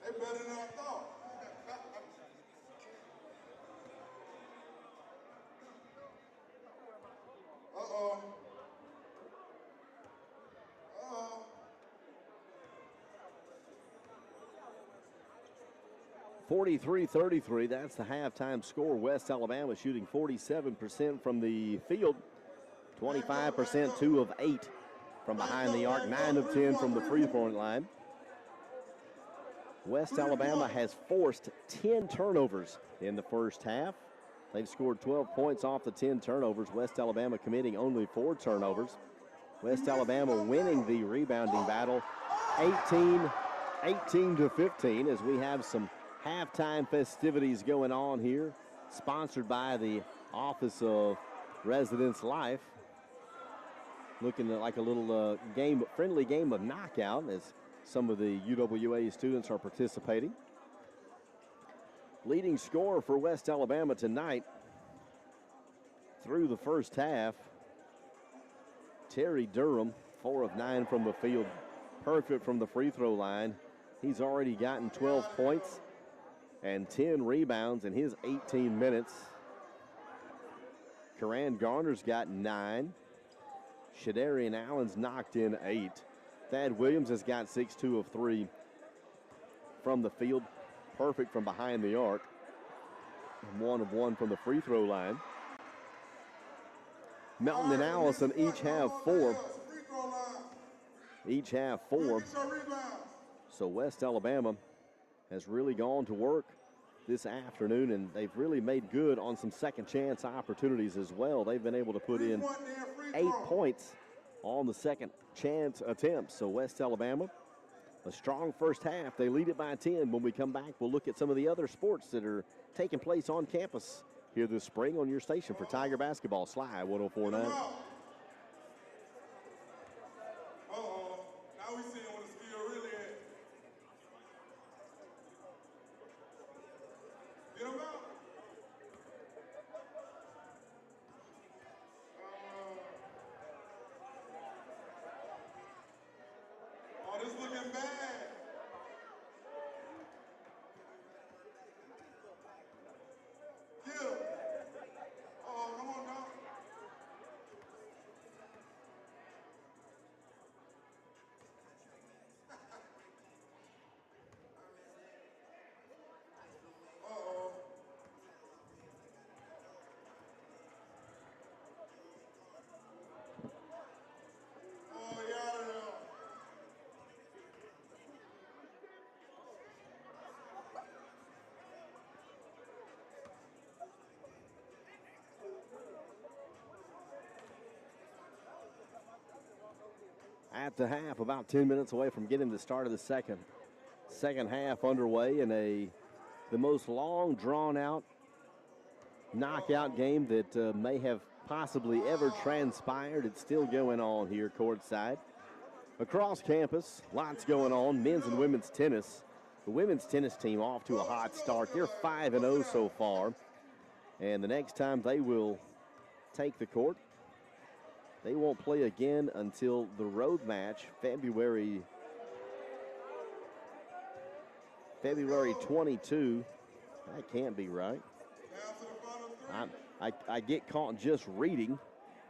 S4: They better than I thought. Uh-oh.
S1: 43-33, that's the halftime score. West Alabama shooting 47% from the field, 25%, 2 of 8 from behind the arc, 9 of 10 from the free-throw line. West Alabama has forced 10 turnovers in the first half. They've scored 12 points off the 10 turnovers. West Alabama committing only 4 turnovers. West Alabama winning the rebounding battle 18-15 as we have some halftime festivities going on here, sponsored by the Office of Residence Life. Looking like a little friendly game of knockout as some of the UWA students are participating. Leading scorer for West Alabama tonight through the first half, Terry Durham, 4 of 9 from the field, perfect from the free throw line. He's already gotten 12 points and 10 rebounds in his 18 minutes. Karan Garner's got 9. Shadarian Allen's knocked in 8. Thad Williams has got 6, 2 of 3 from the field, perfect from behind the arc, and 1 of 1 from the free throw line. Melton and Allison each have 4. Each have 4. So West Alabama has really gone to work this afternoon, and they've really made good on some second chance opportunities as well. They've been able to put in 8 points on the second chance attempts. So West Alabama, a strong first half. They lead it by 10. When we come back, we'll look at some of the other sports that are taking place on campus here this spring on your station for Tiger basketball. Sly 104.9. at the half, about 10 minutes away from getting the start of the second half underway in the most long drawn out knockout game that may have possibly ever transpired. It's still going on here courtside. Across campus, lots going on. Men's and women's tennis. The women's tennis team off to a hot start. They're 5-0 so far. And the next time they will take the court, they won't play again until the road match, February 22. That can't be right. I get caught just reading,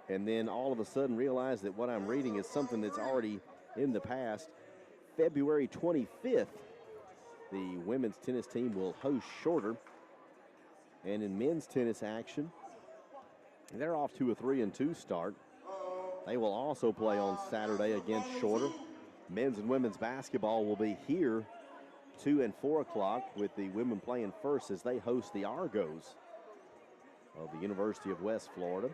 S1: and then all of a sudden realize that what I'm reading is something that's already in the past. February 25th, the women's tennis team will host Shorter. And in men's tennis action, they're off to a 3-2 start. They will also play on Saturday against Shorter. Men's and women's basketball will be here 2 and 4 o'clock, with the women playing first as they host the Argos of the University of West Florida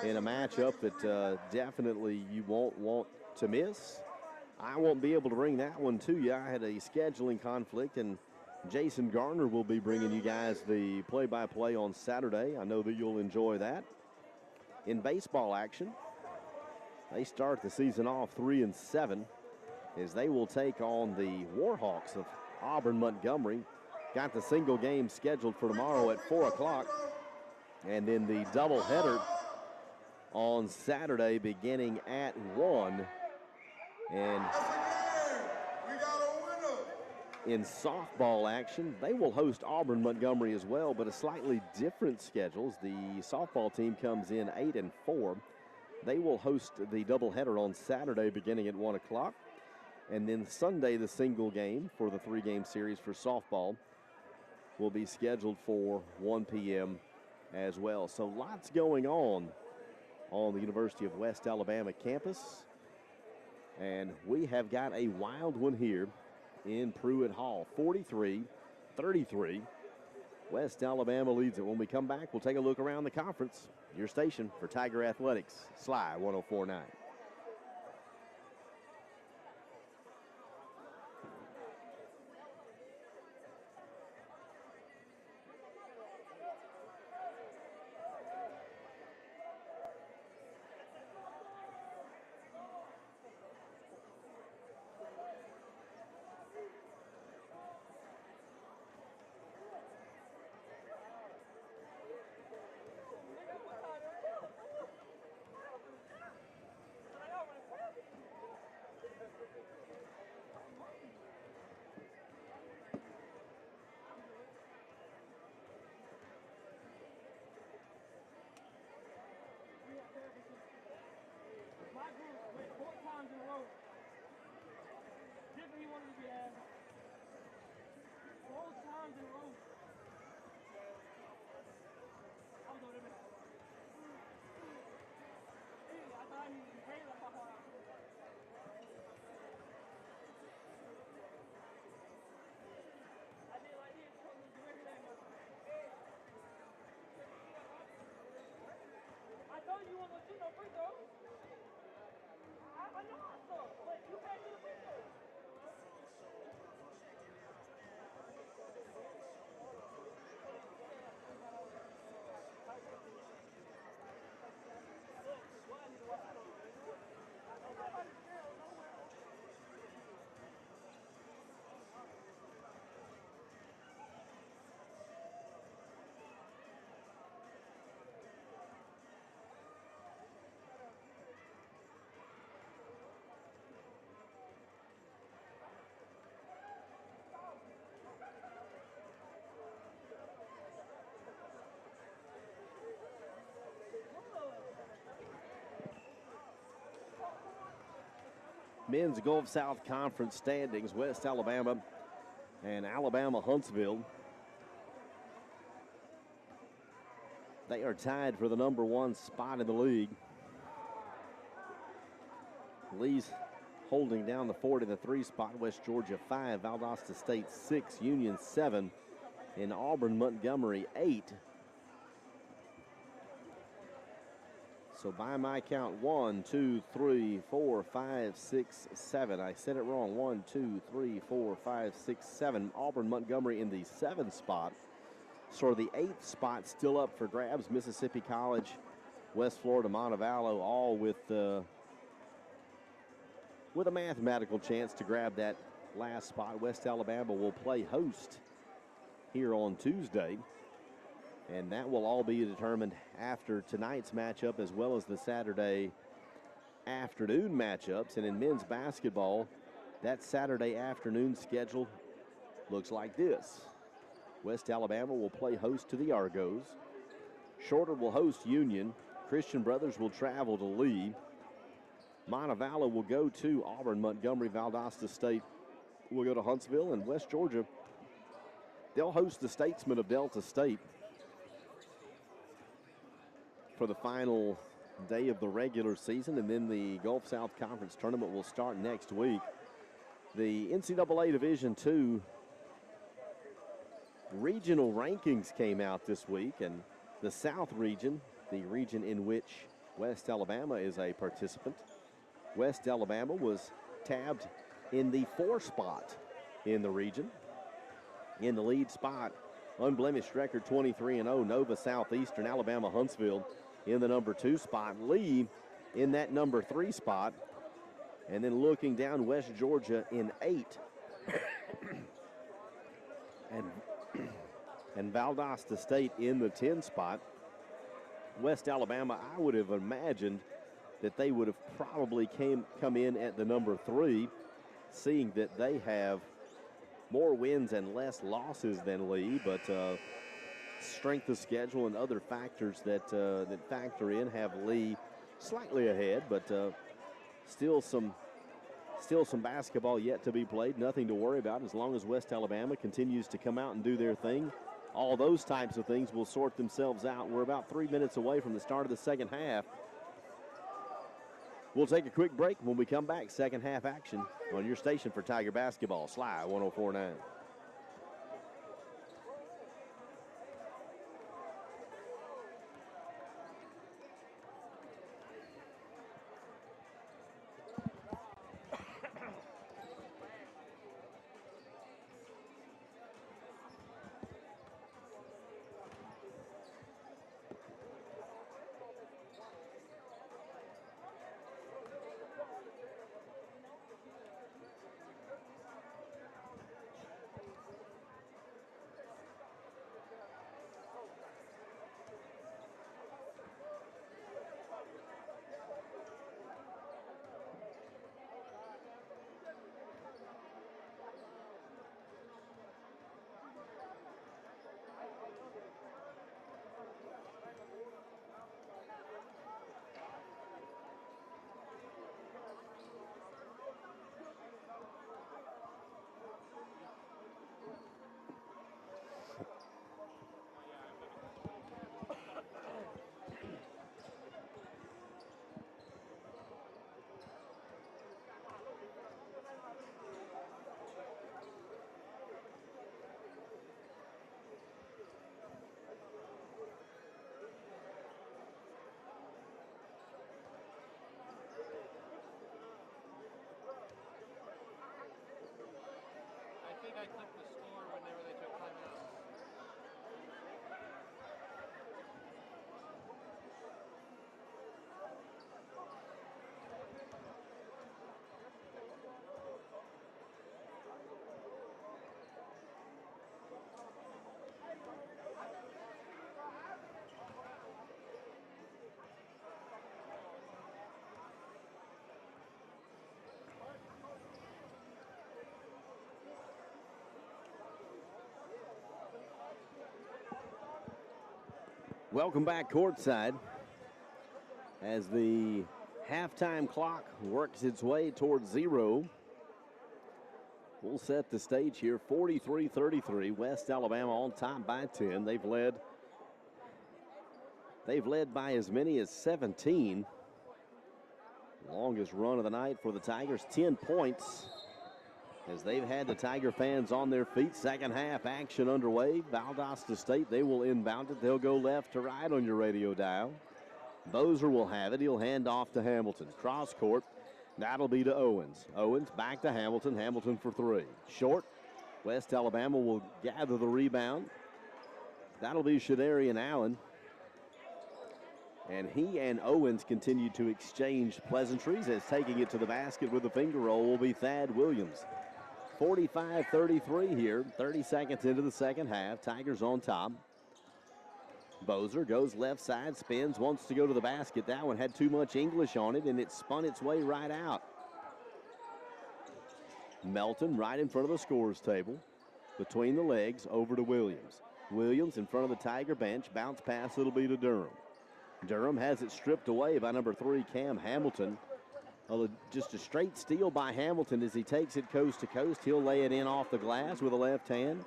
S1: in a matchup that definitely you won't want to miss. I won't be able to bring that one to you. I had a scheduling conflict, and Jason Garner will be bringing you guys the play-by-play on Saturday. I know that you'll enjoy that. In baseball action, they start the season off 3-7 as they will take on the Warhawks of Auburn Montgomery. Got the single game scheduled for tomorrow at 4 o'clock. And then the doubleheader on Saturday beginning at 1. And in softball action, they will host Auburn Montgomery as well, but a slightly different schedules. The softball team comes in 8-4. They will host the doubleheader on Saturday beginning at 1 o'clock. And then Sunday, the single game for the 3-game series for softball will be scheduled for 1 p.m. as well. So lots going on the University of West Alabama campus. And we have got a wild one here in Pruitt Hall. 43-33. West Alabama leads it. When we come back, we'll take a look around the conference. Your station for Tiger Athletics, Sly 104.9. Men's Gulf South Conference standings, West Alabama and Alabama Huntsville. They are tied for the number 1 spot in the league. Lee's holding down the fort in the 3 spot. West Georgia 5, Valdosta State 6, Union 7, and Auburn Montgomery 8. So by my count, 1, 2, 3, 4, 5, 6, 7. I said it wrong. 1, 2, 3, 4, 5, 6, 7. Auburn Montgomery in the 7th spot. Sort of the 8th spot still up for grabs. Mississippi College, West Florida, Montevallo, all with a mathematical chance to grab that last spot. West Alabama will play host here on Tuesday, and that will all be determined after tonight's matchup as well as the Saturday afternoon matchups. And in men's basketball, that Saturday afternoon schedule looks like this. West Alabama will play host to the Argos. Shorter will host Union. Christian Brothers will travel to Lee. Montevallo will go to Auburn. Montgomery, Valdosta State will go to Huntsville. And West Georgia, they'll host the Statesmen of Delta State for the final day of the regular season. And then the Gulf South Conference tournament will start next week. The NCAA Division II regional rankings came out this week, and the South region, the region in which West Alabama is a participant, West Alabama was tabbed in the 4th spot in the region. In the lead spot, unblemished record 23-0, Nova Southeastern. Alabama Huntsville in the number 2 spot. Lee in that number 3 spot. And then looking down, West Georgia in 8. and Valdosta State in the 10 spot. West Alabama, I would have imagined that they would have probably come in at the number 3, seeing that they have more wins and less losses than Lee, but strength of schedule and other factors that factor in have Lee slightly ahead, but still some basketball yet to be played. Nothing to worry about as long as West Alabama continues to come out and do their thing. All those types of things will sort themselves out. We're about 3 minutes away from the start of the second half. We'll take a quick break. When we come back, second half action on your station for Tiger Basketball, Sly 104.9.
S5: I clicked the score whenever they took timeout.
S1: Welcome back courtside as the halftime clock works its way towards 0. We'll set the stage here, 43-33. West Alabama on top by 10. They've led by as many as 17. Longest run of the night for the Tigers, 10 points. As they've had the Tiger fans on their feet. Second half action underway. Valdosta State, they will inbound it. They'll go left to right on your radio dial. Bozer will have it. He'll hand off to Hamilton. Cross court. That'll be to Owens. Owens back to Hamilton. Hamilton for three. Short. West Alabama will gather the rebound. That'll be Shadarian Allen. And he and Owens continue to exchange pleasantries as taking it to the basket with a finger roll will be Thad Williams. 45-33 here, 30 seconds into the second half. Tigers on top. Bozer goes left side, spins, wants to go to the basket. That one had too much English on it, and it spun its way right out. Melton right in front of the scorer's table. Between the legs, over to Williams. Williams in front of the Tiger bench. Bounce pass, it'll be to Durham. Durham has it stripped away by number 3, Cam Hamilton. Just a straight steal by Hamilton as he takes it coast to coast. He'll lay it in off the glass with a left hand.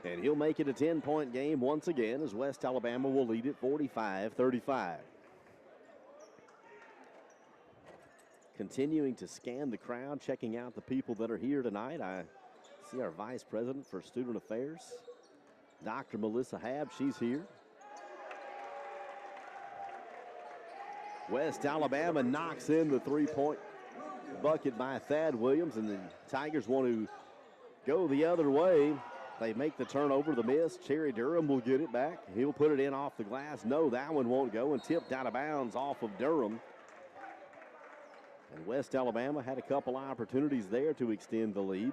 S1: And he'll make it a 10-point game once again as West Alabama will lead it 45-35. Continuing to scan the crowd, checking out the people that are here tonight. I see our Vice President for Student Affairs, Dr. Melissa Hab. She's here. West Alabama knocks in the three-point bucket by Thad Williams, and the Tigers want to go the other way. They make the turnover, the miss. Cherry Durham will get it back. He'll put it in off the glass. No, that one won't go, and tipped out of bounds off of Durham. And West Alabama had a couple opportunities there to extend the lead.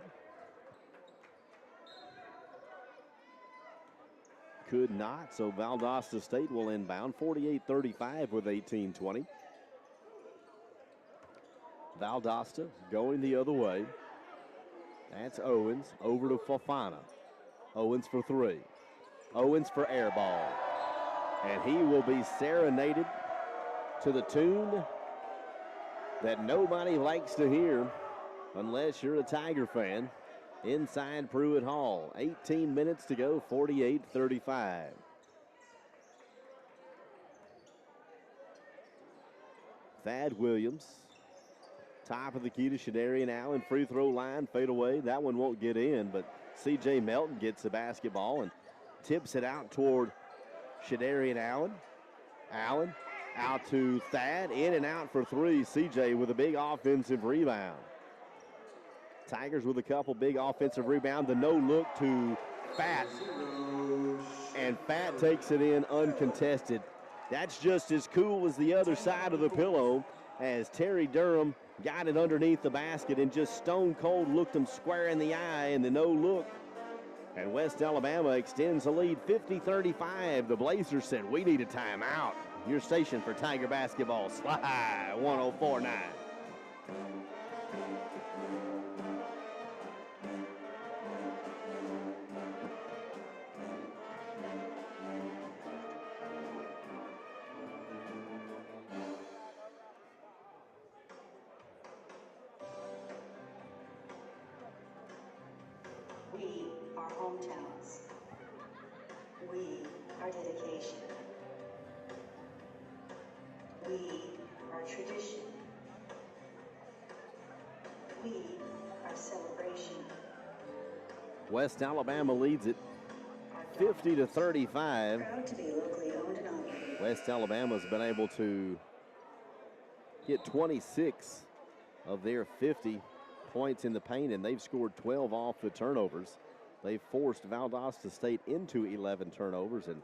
S1: Could not, so Valdosta State will inbound 48-35 with 18:20. Valdosta going the other way. That's Owens over to Fofana. Owens for three. Owens for air ball. And he will be serenaded to the tune that nobody likes to hear unless you're a Tiger fan. Inside Pruitt Hall. 18 minutes to go, 48-35. Thad Williams. Top of the key to Shadarian Allen. Free throw line, fade away. That one won't get in, but C.J. Melton gets the basketball and tips it out toward Shadarian Allen. Allen out to Thad. In and out for three. C.J. with a big offensive rebound. Tigers with a couple big offensive rebounds. The no-look to Fat. And Fat takes it in uncontested. That's just as cool as the other side of the pillow as Terry Durham got it underneath the basket and just stone cold looked him square in the eye in the no-look. And West Alabama extends the lead 50-35. The Blazers said, we need a timeout. Your station for Tiger basketball. Sly 104.9.
S6: We are hometowns. We are dedication. We are tradition. We are celebration.
S1: West Alabama leads it 50-35.
S6: Proud to be locally owned and operated.
S1: West Alabama's been able to get 26 of their 50 points in the paint, and they've scored 12 off the turnovers. They've forced Valdosta State into 11 turnovers, and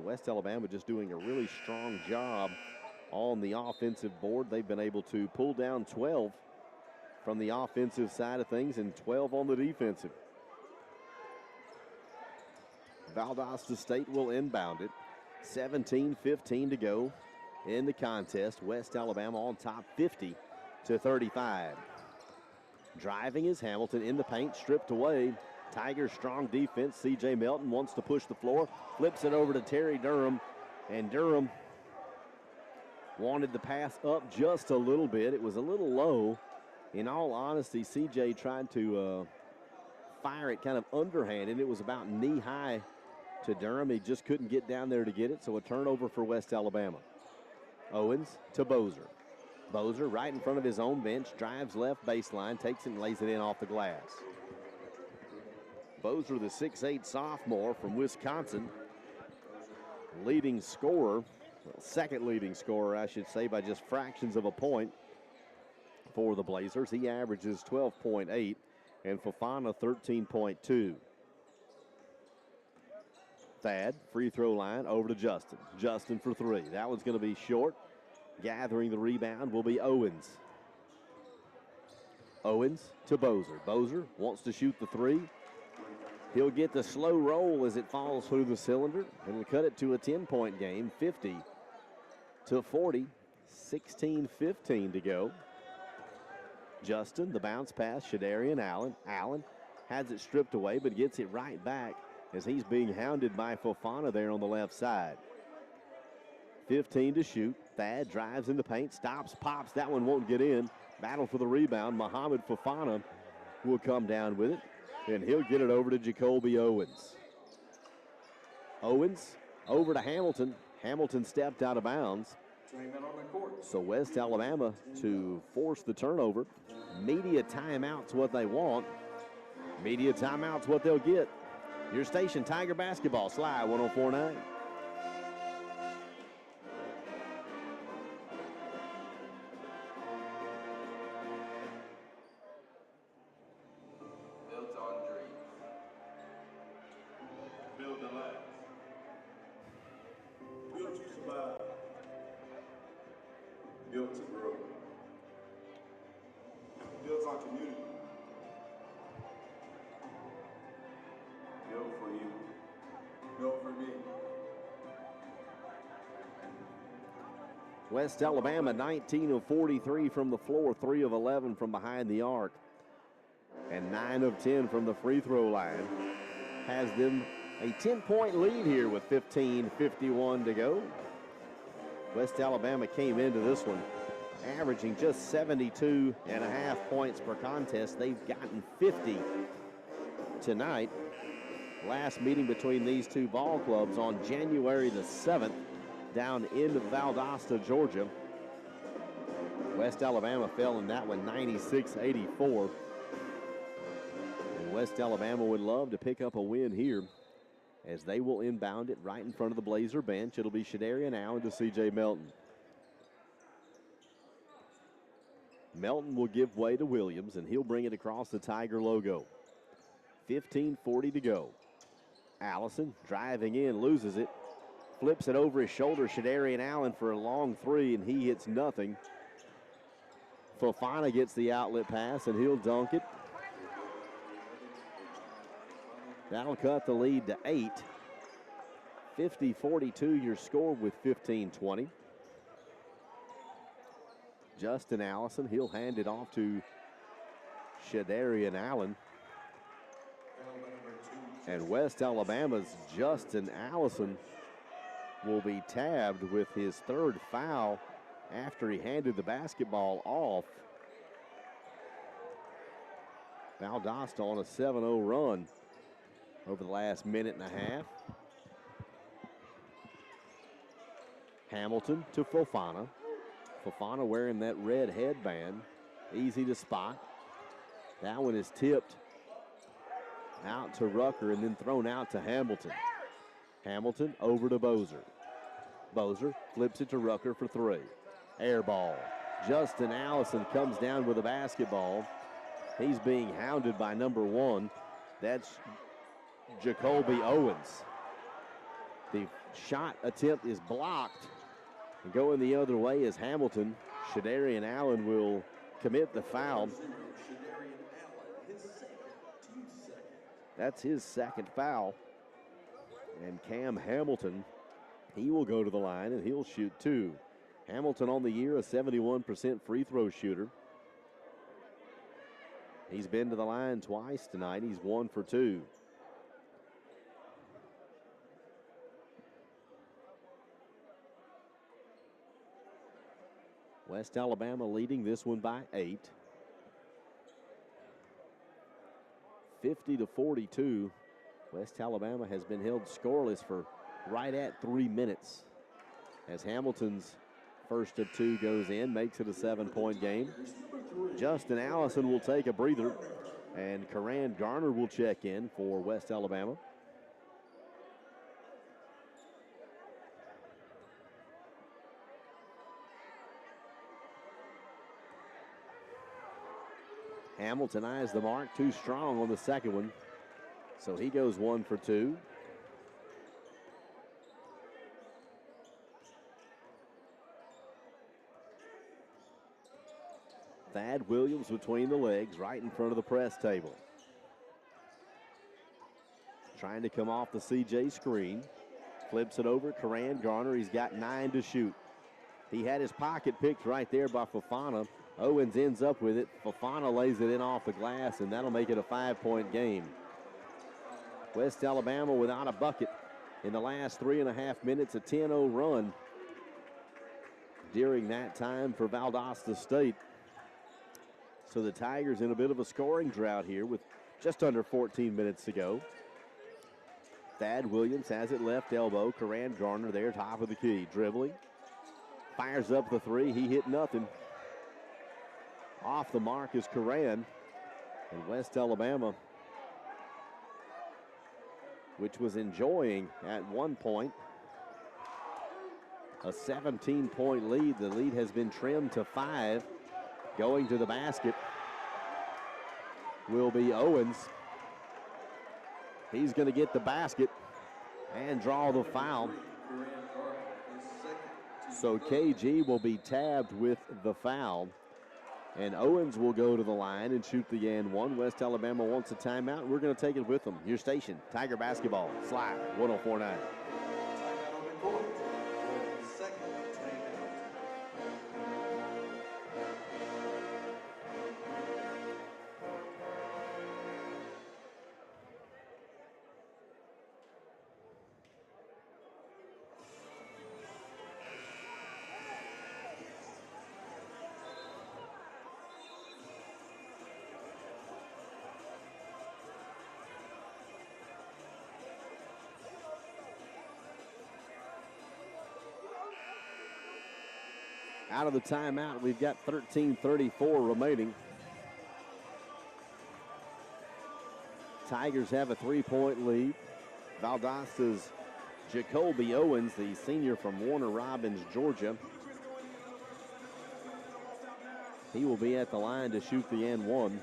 S1: West Alabama just doing a really strong job on the offensive board. They've been able to pull down 12 from the offensive side of things and 12 on the defensive. Valdosta State will inbound it. 17-15 to go in the contest. West Alabama on top 50-35. Driving is Hamilton in the paint, stripped away. Tigers strong defense. C.J. Melton wants to push the floor, flips it over to Terry Durham, and Durham wanted the pass up just a little bit. It was a little low. In all honesty, C.J. tried to fire it kind of underhanded. It was about knee-high to Durham. He just couldn't get down there to get it, so a turnover for West Alabama. Owens to Bozer. Bozer right in front of his own bench, drives left baseline, takes it and lays it in off the glass. Bozer, the 6'8 sophomore from Wisconsin, leading scorer second leading scorer, I should say, by just fractions of a point for the Blazers. He averages 12.8 and Fofana 13.2. Thad, free throw line, over to Justin. Justin for three. That one's going to be short. Gathering the rebound will be Owens. Owens to Bozer. Bozer wants to shoot the three. He'll get the slow roll as it falls through the cylinder, and will cut it to a 10-point game, 50-40, 16-15 to go. Justin, the bounce pass, Shadarian Allen. Allen has it stripped away, but gets it right back as he's being hounded by Fofana there on the left side. 15 to shoot. Thad drives in the paint, stops, pops. That one won't get in. Battle for the rebound. Muhammad Fofana will come down with it, and he'll get it over to Jacoby Owens. Owens over to Hamilton. Hamilton stepped out of bounds. So West Alabama to force the turnover. Media timeout's what they want. Media timeout's what they'll get. Your station, Tiger Basketball, Sly 104.9.
S3: Built on dreams.
S4: Build the life. Built to survive. Built to grow. Built on community. Built for you. Built for me.
S1: West Alabama 19 of 43 from the floor, 3 of 11 from behind the arc, and 9 of 10 from the free throw line. Has them a 10-point lead here with 15:51 to go. West Alabama came into this one averaging just 72.5 points per contest. They've gotten 50 tonight. Last meeting between these two ball clubs on January the 7th down in Valdosta, Georgia. West Alabama fell in that one 96-84. And West Alabama would love to pick up a win here as they will inbound it right in front of the Blazer bench. It'll be Shadarian Allen to C.J. Melton. Melton will give way to Williams, and he'll bring it across the Tiger logo. 15:40 to go. Allison driving in, loses it. Flips it over his shoulder. Shadarian Allen for a long three, and he hits nothing. Fofana gets the outlet pass, and he'll dunk it. That'll cut the lead to 8. 50-42 your score with 15:20. Justin Allison, he'll hand it off to Shadarian Allen. And West Alabama's Justin Allison will be tabbed with his third foul after he handed the basketball off. Valdosta on a 7-0 run over the last minute and a half. Hamilton to Fofana. Fofana wearing that red headband. Easy to spot. That one is tipped out to Rucker and then thrown out to Hamilton. Hamilton over to Bozer. Bozer flips it to Rucker for three. Air ball. Justin Allison comes down with a basketball. He's being hounded by number 1. That's Jacoby Owens. The shot attempt is blocked. And going the other way is Hamilton. Shadarian Allen will commit the foul. That's his second foul. And Cam Hamilton, he will go to the line and he'll shoot 2. Hamilton on the year, a 71% free throw shooter. He's been to the line twice tonight. He's 1 for 2. West Alabama leading this one by 8. 50-42. West Alabama has been held scoreless for right at 3 minutes as Hamilton's first of 2 goes in, makes it a 7-point game. Justin Allison will take a breather, and Karan Garner will check in for West Alabama. Hamilton eyes the mark too strong on the second one. So he goes 1 for 2. Thad Williams between the legs, right in front of the press table. Trying to come off the CJ screen. Flips it over, Karan Garner. He's got 9 to shoot. He had his pocket picked right there by Fofana. Owens ends up with it. Fofana lays it in off the glass, and that'll make it a 5-point game. West Alabama without a bucket in the last 3.5 minutes, a 10-0 run during that time for Valdosta State. So the Tigers in a bit of a scoring drought here with just under 14 minutes to go. Thad Williams has it left elbow. Karan Garner there, top of the key. Dribbling. Fires up the three. He hit nothing. Off the mark is Karan. And West Alabama, which was enjoying at one point a 17-point lead. The lead has been trimmed to 5. Going to the basket will be Owens. He's going to get the basket and draw the foul. So KG will be tabbed with the foul. And Owens will go to the line and shoot the and one. West Alabama wants a timeout. We're going to take it with them. Your station, Tiger Basketball, Slide 104.9. Out of the timeout, we've got 13:34 remaining. Tigers have a 3-point lead. Valdosta's Jacoby Owens, the senior from Warner Robins, Georgia. He will be at the line to shoot the and one.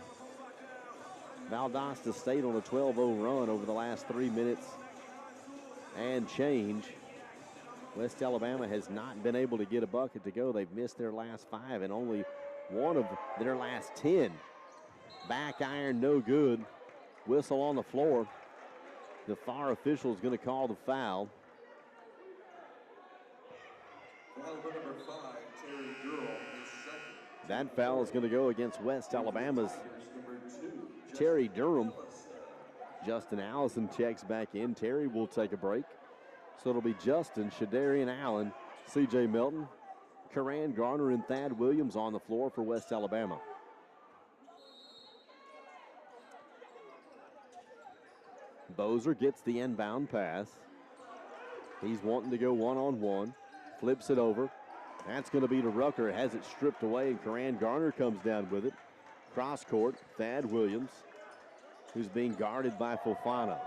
S1: Valdosta State on a 12-0 run over the last 3 minutes and change. West Alabama has not been able to get a bucket to go. They've missed their last 5 and only one of their last 10. Back iron, no good. Whistle on the floor. The far official is going to call the foul.
S2: Number 5, Terry Durham, is second.
S1: That foul is going to go against West Alabama's Terry Durham. Justin Allison checks back in. Terry will take a break. So it'll be Justin, Shadarian Allen, C.J. Milton, Karan Garner, and Thad Williams on the floor for West Alabama. Bozer gets the inbound pass. He's wanting to go one-on-one. Flips it over. That's going to be to Rucker. Has it stripped away, and Karan Garner comes down with it. Cross court, Thad Williams, who's being guarded by Fofana.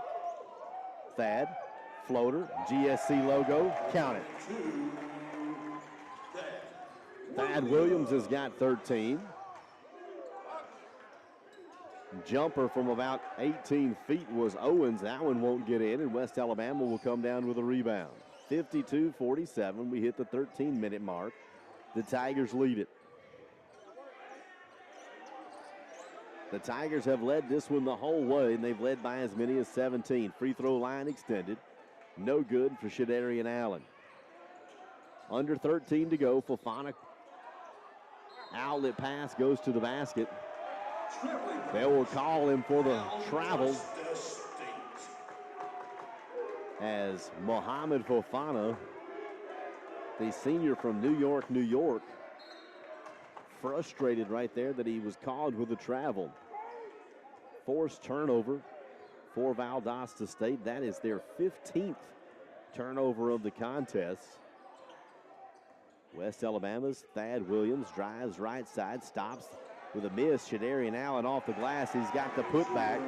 S1: Thad. Floater, GSC logo, count it. Thad Williams has got 13. Jumper from about 18 feet was Owens. That one won't get in, and West Alabama will come down with a rebound. 52-47, we hit the 13-minute mark. The Tigers lead it. The Tigers have led this one the whole way, and they've led by as many as 17. Free throw line extended. No good for Shadarian Allen. Under 13 to go. Fofana. Outlet pass goes to the basket. They will call him for the travel as Mohamed Fofana, the senior from New York, New York, frustrated right there that he was called with a travel. Forced turnover for Valdosta State. That is their 15th turnover of the contest. West Alabama's Thad Williams drives right side, stops with a miss. Shadarian Allen off the glass. He's got the putback.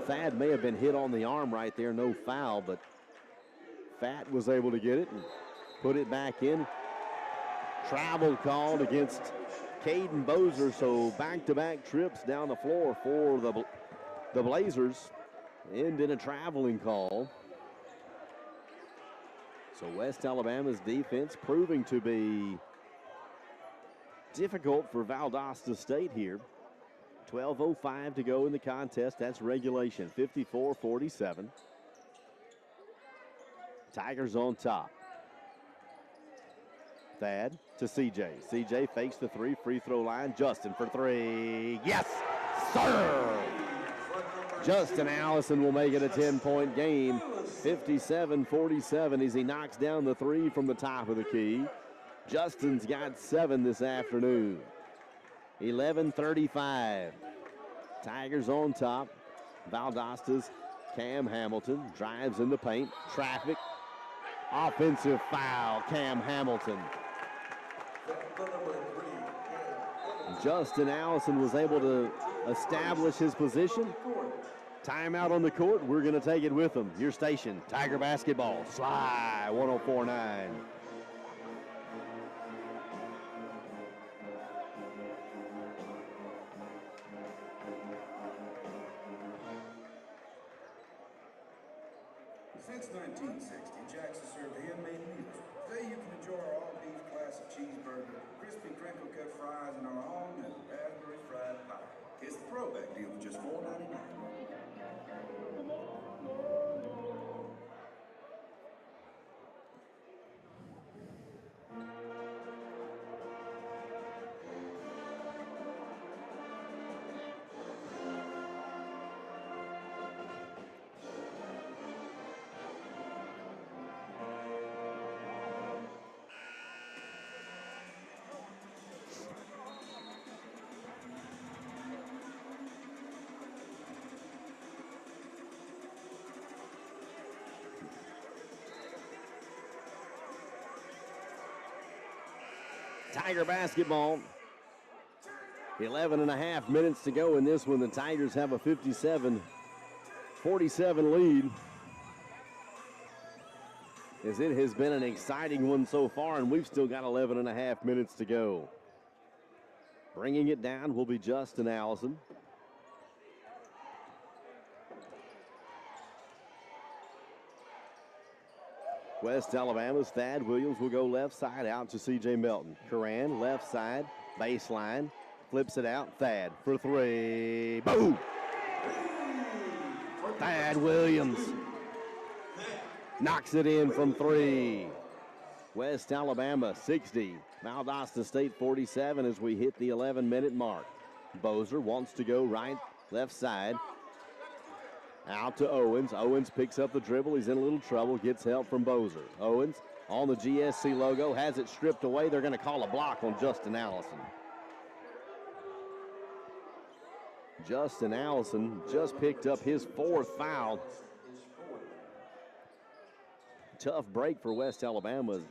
S1: Thad may have been hit on the arm right there, no foul, but Fat was able to get it and put it back in. Travel called against Caden Bozer, so back-to-back trips down the floor for the Blazers. End in a traveling call. So West Alabama's defense proving to be difficult for Valdosta State here. 12:05 to go in the contest. That's regulation, 54-47. Tigers on top. Thad to CJ. CJ fakes the three, free throw line. Justin for three. Yes, sir! Justin Allison will make it a 10-point game. 57-47 as he knocks down the three from the top of the key. Justin's got 7 this afternoon. 11:35. Tigers on top. Valdosta's Cam Hamilton drives in the paint. Traffic. Offensive foul, Cam Hamilton. Justin Allison was able to establish his position. Timeout on the court. We're going to take it with him. Your station, Tiger Basketball. Sly 104.9.
S3: Since 1960, Jack's has served handmade meals. Today you can enjoy our all-beef classic cheeseburger, crispy crinkle-cut fries, and our all-new raspberry fried pie. It's the throwback deal for just $4.99.
S1: Tiger basketball. 11 and a half minutes to go in this one. The Tigers have a 57-47 lead. As it has been an exciting one so far, and we've still got 11 and a half minutes to go. Bringing it down will be Justin Allison. West Alabama's Thad Williams will go left side out to C.J. Melton. Curran, left side, baseline, flips it out. Thad for three. Boom! Thad Williams knocks it in from three. West Alabama 60. Valdosta State 47 as we hit the 11-minute mark. Bozer wants to go right, left side. Out to Owens. Owens picks up the dribble. He's in a little trouble. Gets help from Bozer. Owens on the GSC logo. Has it stripped away. They're going to call a block on Justin Allison. Justin Allison just picked up his 4th foul. Tough break for West Alabama.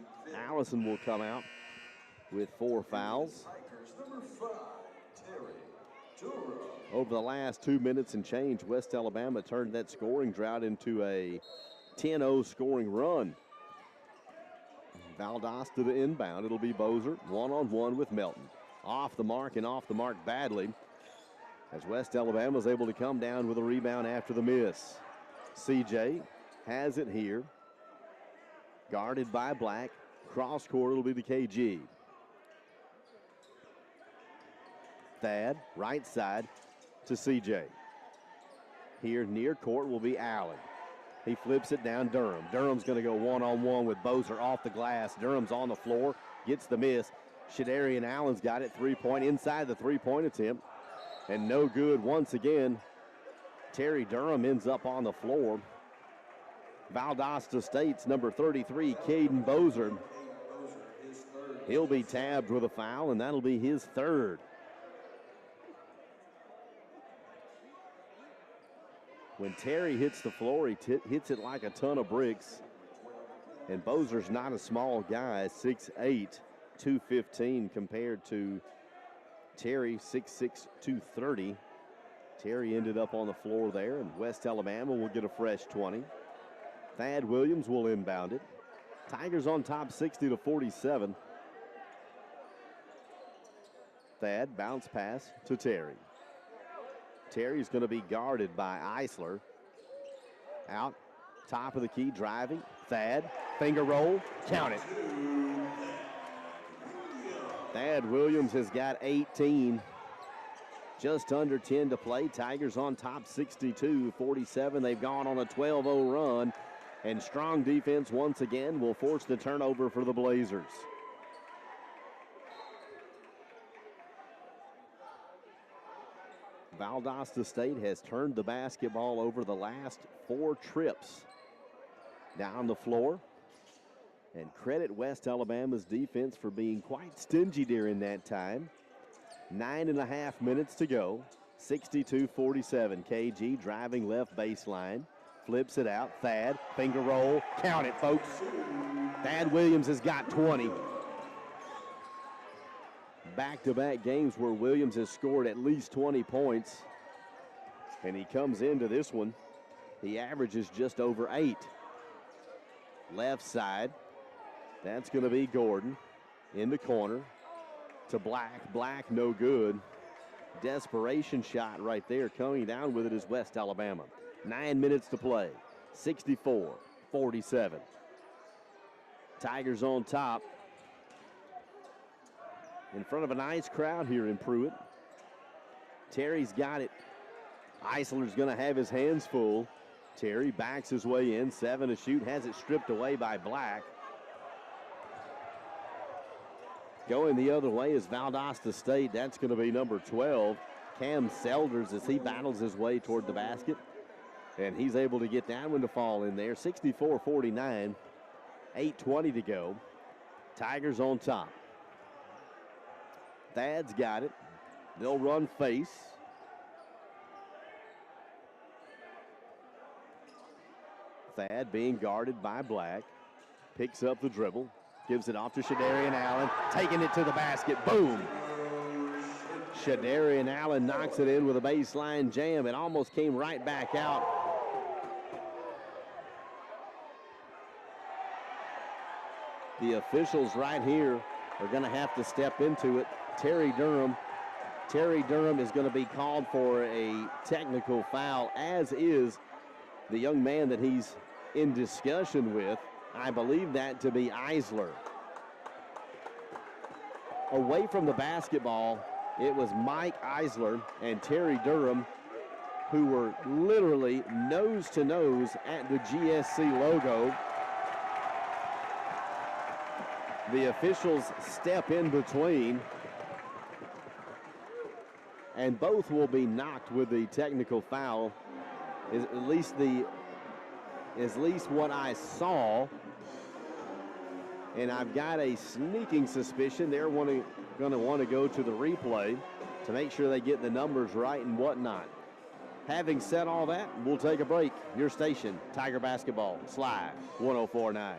S1: Allison will come out with 4 fouls. Over the last 2 minutes and change, West Alabama turned that scoring drought into a 10-0 scoring run. Valdosta to the inbound. It'll be Bozer one-on-one with Melton. Off the mark and off the mark badly as West Alabama is able to come down with a rebound after the miss. CJ has it here. Guarded by Black. Cross court, it'll be the KG. Thad, right side to CJ. Here near court will be Allen. He flips it down Durham. Durham's going to go one-on-one with Bozer off the glass. Durham's on the floor, gets the miss. Shadarian Allen's got it, 3-point inside the 3-point attempt. And no good once again. Terry Durham ends up on the floor. Valdosta State's number 33, Caden Bozer. He'll be tabbed with a foul, and that'll be his 3rd. When Terry hits the floor, he hits it like a ton of bricks. And Bozer's not a small guy, 6'8", 215 compared to Terry, 6'6", 230. Terry ended up on the floor there, and West Alabama will get a fresh 20. Thad Williams will inbound it. Tigers on top 60-47. Thad, bounce pass to Terry. Terry's going to be guarded by Eisler. Out, top of the key, driving. Thad, finger roll, count it. Thad Williams has got 18. Just under 10 to play. Tigers on top 62-47. They've gone on a 12-0 run. And strong defense once again will force the turnover for the Blazers. Valdosta State has turned the basketball over the last 4 trips down the floor. And credit West Alabama's defense for being quite stingy during that time. 9.5 minutes to go. 62-47. KG driving left baseline. Flips it out. Thad, finger roll. Count it, folks. Thad Williams has got 20. Back-to-back games where Williams has scored at least 20 points. And he comes into this one. He averages just over 8. Left side. That's going to be Gordon in the corner to Black. Black, no good. Desperation shot right there. Coming down with it is West Alabama. 9 minutes to play. 64-47. Tigers on top. In front of a nice crowd here in Pruitt. Terry's got it. Eisler's going to have his hands full. Terry backs his way in. 7 to shoot. Has it stripped away by Black. Going the other way is Valdosta State. That's going to be number 12, Cam Selders, as he battles his way toward the basket. And he's able to get that one to fall in there. 64-49, 8:20 to go. Tigers on top. Thad's got it. They'll run face. Thad being guarded by Black. Picks up the dribble. Gives it off to Shadarian Allen. Taking it to the basket. Boom. Shadarian Allen knocks it in with a baseline jam. It almost came right back out. The officials right here are going to have to step into it. Terry Durham is going to be called for a technical foul, as is the young man that he's in discussion with. I believe that to be Eisler. Away from the basketball, it was Mike Eisler and Terry Durham who were literally nose to nose at the GSC logo. The officials step in between, and both will be knocked with the technical foul. Is at least what I saw. And I've got a sneaking suspicion they're going to want to go to the replay to make sure they get the numbers right and whatnot. Having said all that, we'll take a break. Your station, Tiger Basketball, Sly 104.9.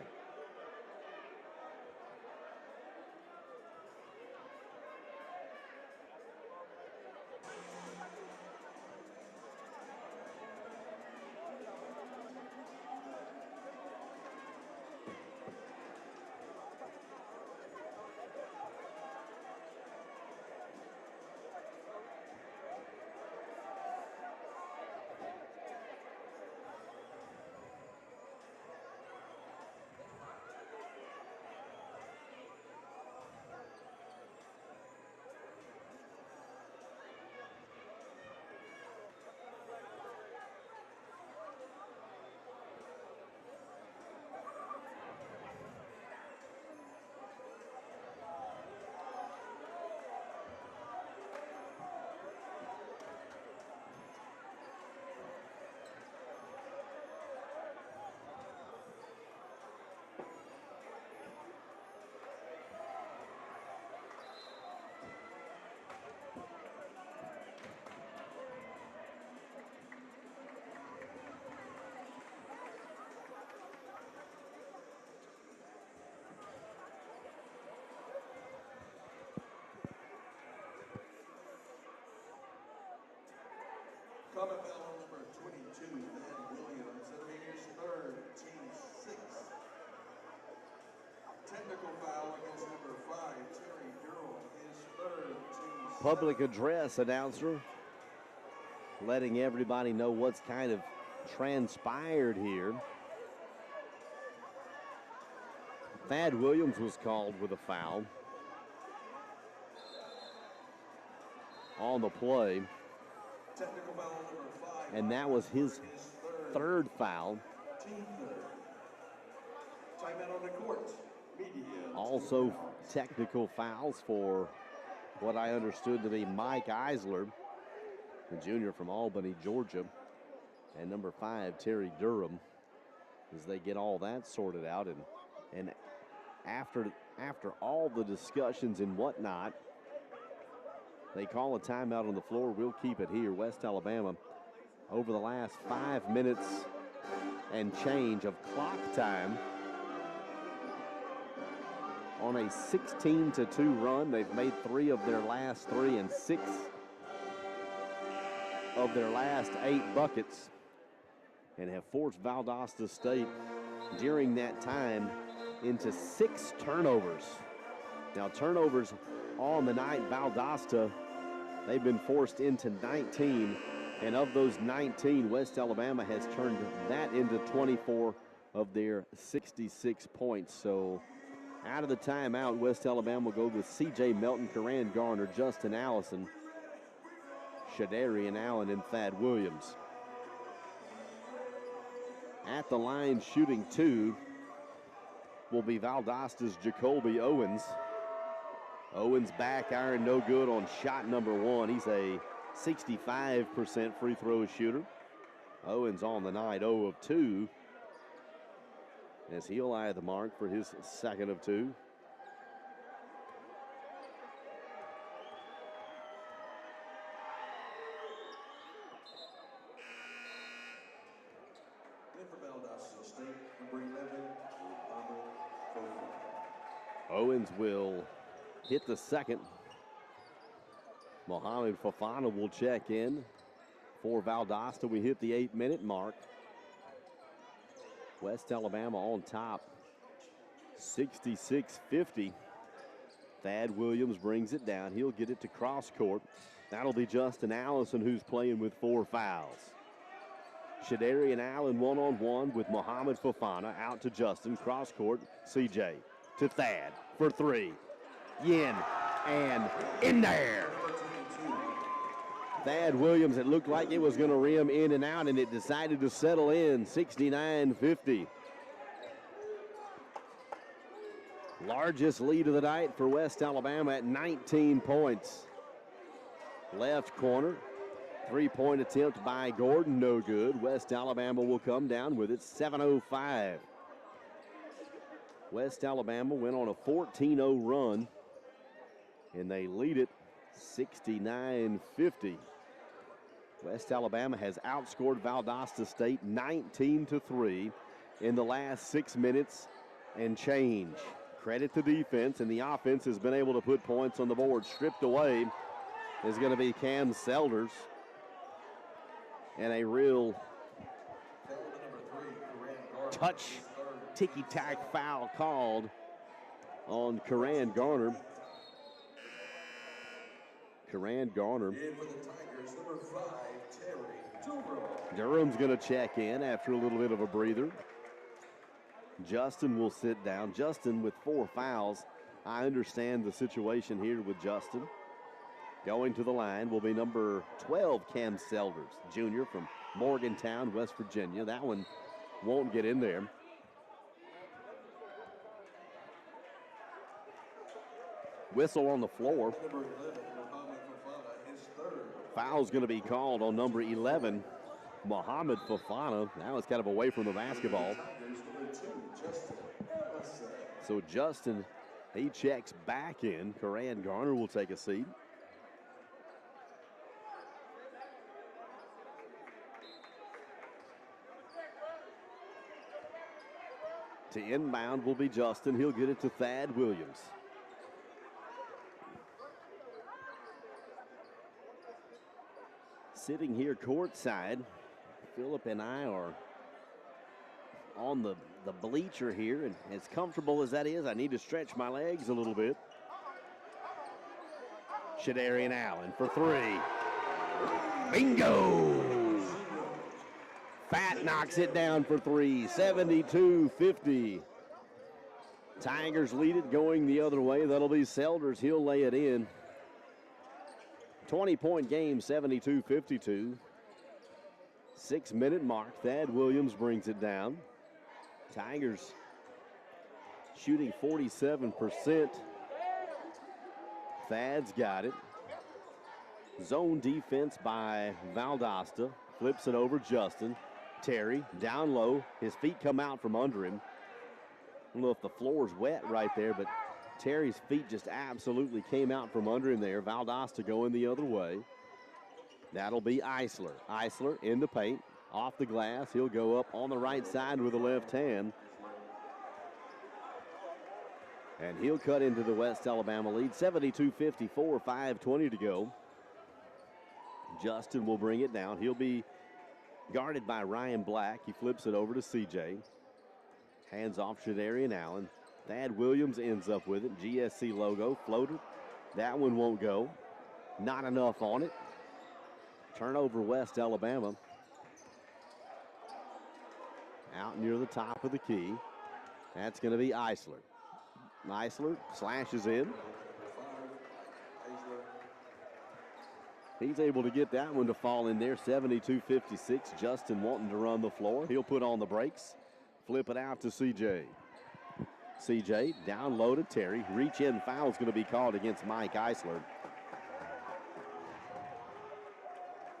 S2: Comment foul on number 22, Thad Williams. That'll be his third, team 6. Technical foul against number 5, Terry Durrell, his third, team
S1: public address announcer letting everybody know what's kind of transpired here. Thad Williams was called with a foul on the play,
S2: Technical foul number 5.
S1: and that was his third foul.
S2: Team third. Timeout on the court. Media.
S1: Also technical fouls for what I understood to be Mike Eisler, the junior from Albany, Georgia, and number 5, Terry Durham, as they get all that sorted out. And after all the discussions and whatnot, they call a timeout on the floor. We'll keep it here. West Alabama, over the last 5 minutes and change of clock time, on a 16-2 run. They've made 3 of their last 3 and 6 of their last 8 buckets, and have forced Valdosta State during that time into 6 turnovers. Now, turnovers on the night, Valdosta, they've been forced into 19, and of those 19, West Alabama has turned that into 24 of their 66 points. So out of the timeout, West Alabama will go with C.J. Melton, Karan Garner, Justin Allison, Shadarian Allen, and Thad Williams. At the line shooting 2 will be Valdosta's Jacoby Owens. Owens back iron, no good on shot number 1. He's a 65% free throw shooter. Owens on the night 0 of 2, as he'll eye the mark for his second of 2.
S2: In for Valdosta State, number 11, Mohammed Fofana.
S1: Owens will hit the second. Mohammed Fofana will check in for Valdosta. We hit the 8-minute mark. West Alabama on top, 66-50. Thad Williams brings it down. He'll get it to cross court. That'll be Justin Allison, who's playing with 4 fouls. Shadarian Allen one-on-one with Mohammed Fofana. Out to Justin, cross court. CJ to Thad for 3. Yin and in there. Thad Williams, it looked like it was going to rim in and out, and it decided to settle in, 69-50. Largest lead of the night for West Alabama at 19 points. Left corner, 3-point attempt by Gordon, no good. West Alabama will come down with it, 7:05. West Alabama went on a 14-0 run, and they lead it 69-50. West Alabama has outscored Valdosta State 19-3 in the last 6 minutes and change. Credit to defense, and the offense has been able to put points on the board. Stripped away is going to be Cam Selders, and a real touch ticky-tack foul called on Karan Garner. Karan Garner.
S2: In for the Tigers, number 5, Terry Durham.
S1: Durham's going to check in after a little bit of a breather. Justin will sit down. Justin with 4 fouls. I understand the situation here with Justin. Going to the line will be number 12, Cam Selders, junior from Morgantown, West Virginia. That one won't get in there. Whistle on the floor.
S2: Number 11, Mohammed Fofana, his third.
S1: Foul's going to be called on number 11, Mohammed Fofana. Now it's kind of away from the basketball.
S2: Tigers, number 2, Justin Allison.
S1: So Justin, he checks back in. Karan Garner will take a seat. To inbound will be Justin. He'll get it to Thad Williams. Sitting here courtside, Philip and I are on the bleacher here, and as comfortable as that is, I need to stretch my legs a little bit. Shadarian Allen for three. Bingo! Fat knocks it down for three, 72-50. Tigers lead it going the other way. That'll be Selders. He'll lay it in. 20-point game, 72-52. 6-minute mark. Thad Williams brings it down. Tigers shooting 47%. Thad's got it. Zone defense by Valdosta. Flips it over Justin. Terry down low. His feet come out from under him. I don't know if the floor's wet right there, but Terry's feet just absolutely came out from under him there. Valdosta going the other way. That'll be Eisler. Eisler in the paint. Off the glass. He'll go up on the right side with the left hand. And he'll cut into the West Alabama lead. 72-54, 5:20 to go. Justin will bring it down. He'll be guarded by Ryan Black. He flips it over to CJ. Hands off Shadarian Allen. Thad Williams ends up with it. GSC logo, floater. That one won't go. Not enough on it. Turnover West Alabama. Out near the top of the key. That's going to be Eisler. Eisler slashes in. He's able to get that one to fall in there. 72-56. Justin wanting to run the floor. He'll put on the brakes. Flip it out to CJ. CJ down low to Terry. Reach in foul is going to be called against Mike Eisler.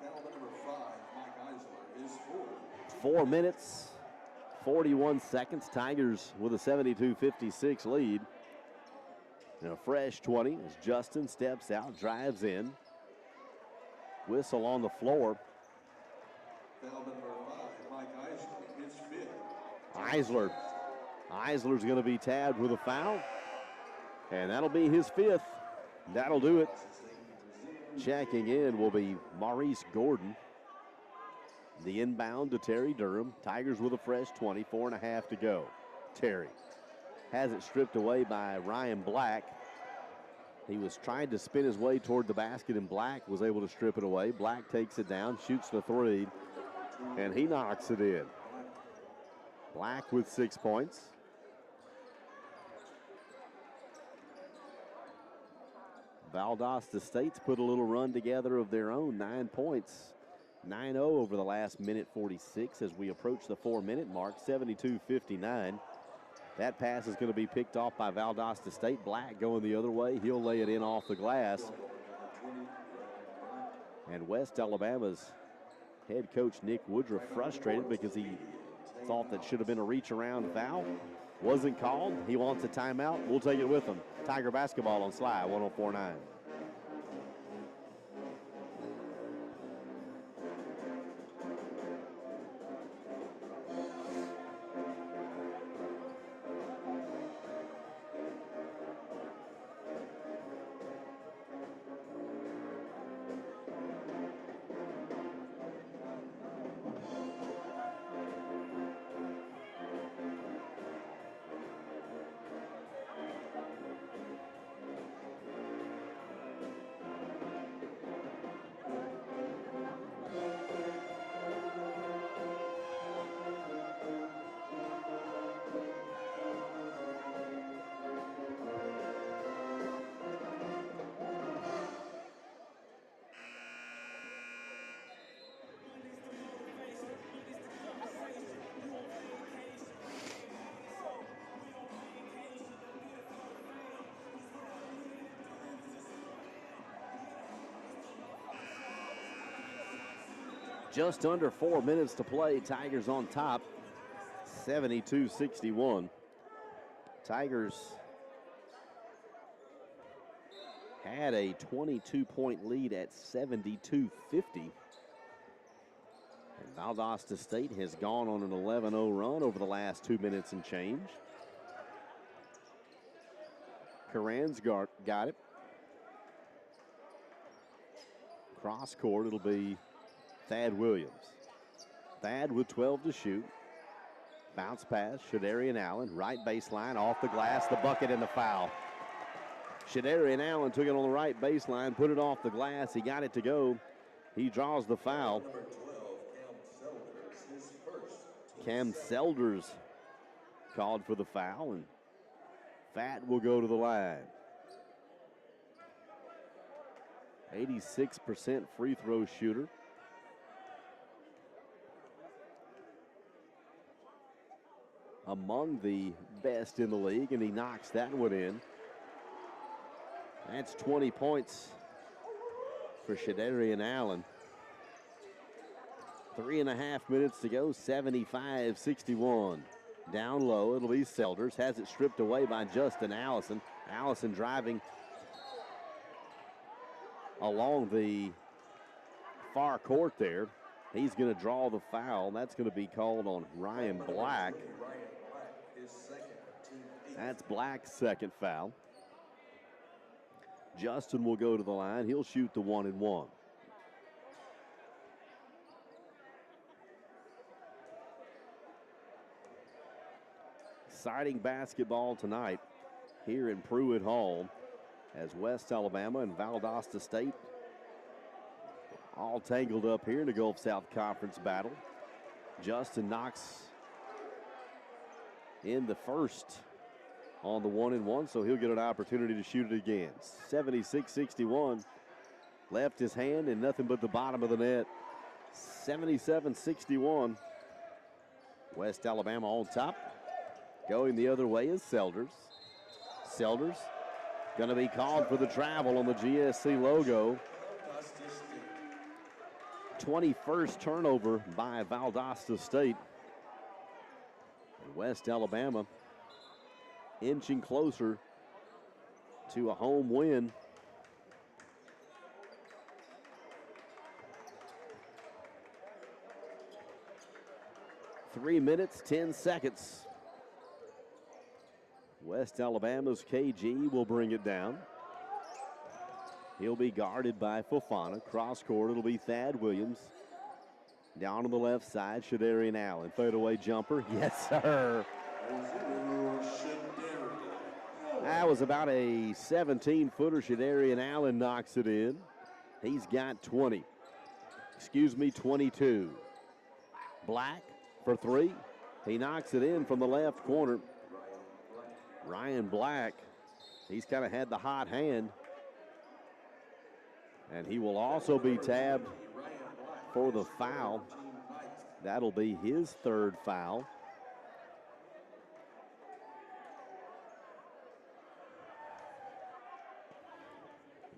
S3: Penalty number 5, Mike Eisler, is
S1: 4 minutes, 41 seconds. Tigers with a 72-56 lead. And a fresh 20 as Justin steps out, drives in. Whistle on the floor.
S3: Penalty number 5, Mike Eisler, his 5th.
S1: Eisler. Eisler's going to be tabbed with a foul. And that'll be his 5th. That'll do it. Checking in will be Maurice Gordon. The inbound to Terry Durham. Tigers with a fresh 20, 4.5 to go. Terry has it stripped away by Ryan Black. He was trying to spin his way toward the basket, and Black was able to strip it away. Black takes it down, shoots the three, and he knocks it in. Black with 6 points. Valdosta State's put a little run together of their own, 9 points. 9-0 over the last minute 46 as we approach the 4-minute mark, 72-59. That pass is going to be picked off by Valdosta State. Black going the other way. He'll lay it in off the glass. And West Alabama's head coach Nick Woodruff frustrated because he thought that should have been a reach around foul. Wasn't called. He wants a timeout. We'll take it with him. Tiger basketball on Sly 104.9. Just under 4 minutes to play. Tigers on top, 72-61. Tigers had a 22-point lead at 72-50. And Valdosta State has gone on an 11-0 run over the last 2 minutes and change. Karan's got it. Cross court, it'll be Thad Williams. Thad with 12 to shoot. Bounce pass, Shadarian Allen, right baseline, off the glass, the bucket and the foul. Shadarian Allen took it on the right baseline, put it off the glass. He got it to go. He draws the foul.
S2: Number 12, Cam Selders, his first.
S1: Cam Selders called for the foul, and Fat will go to the line. 86% free throw shooter. Among the best in the league, and he knocks that one in. That's 20 points for Shadarian Allen. 3.5 minutes to go, 75-61. Down low, it'll be Selders. Has it stripped away by Justin Allison. Allison driving along the far court there. He's going to draw the foul. That's going to be called on Ryan Black. That's Black's second foul. Justin will go to the line. He'll shoot the 1-and-1. Exciting basketball tonight here in Pruitt Hall as West Alabama and Valdosta State all tangled up here in the Gulf South Conference battle. Justin knocks in the first on the 1-and-1, so he'll get an opportunity to shoot it again. 76-61. Left his hand and nothing but the bottom of the net. 77-61. West Alabama on top. Going the other way is Selders. Selders going to be called for the travel on the GSC logo. 21st turnover by Valdosta State. And West Alabama inching closer to a home win. Three minutes, 10 seconds. West Alabama's KG will bring it down. He'll be guarded by Fofana. Cross court, it'll be Thad Williams. Down on the left side, Shadarian Allen. Fadeaway jumper. Yes, sir. That was about a 17-footer. Shadarian Allen knocks it in. He's got 20. 22. Black for three. He knocks it in from the left corner. Ryan Black, he's kind of had the hot hand. And he will also be tabbed for the foul. That'll be his third foul.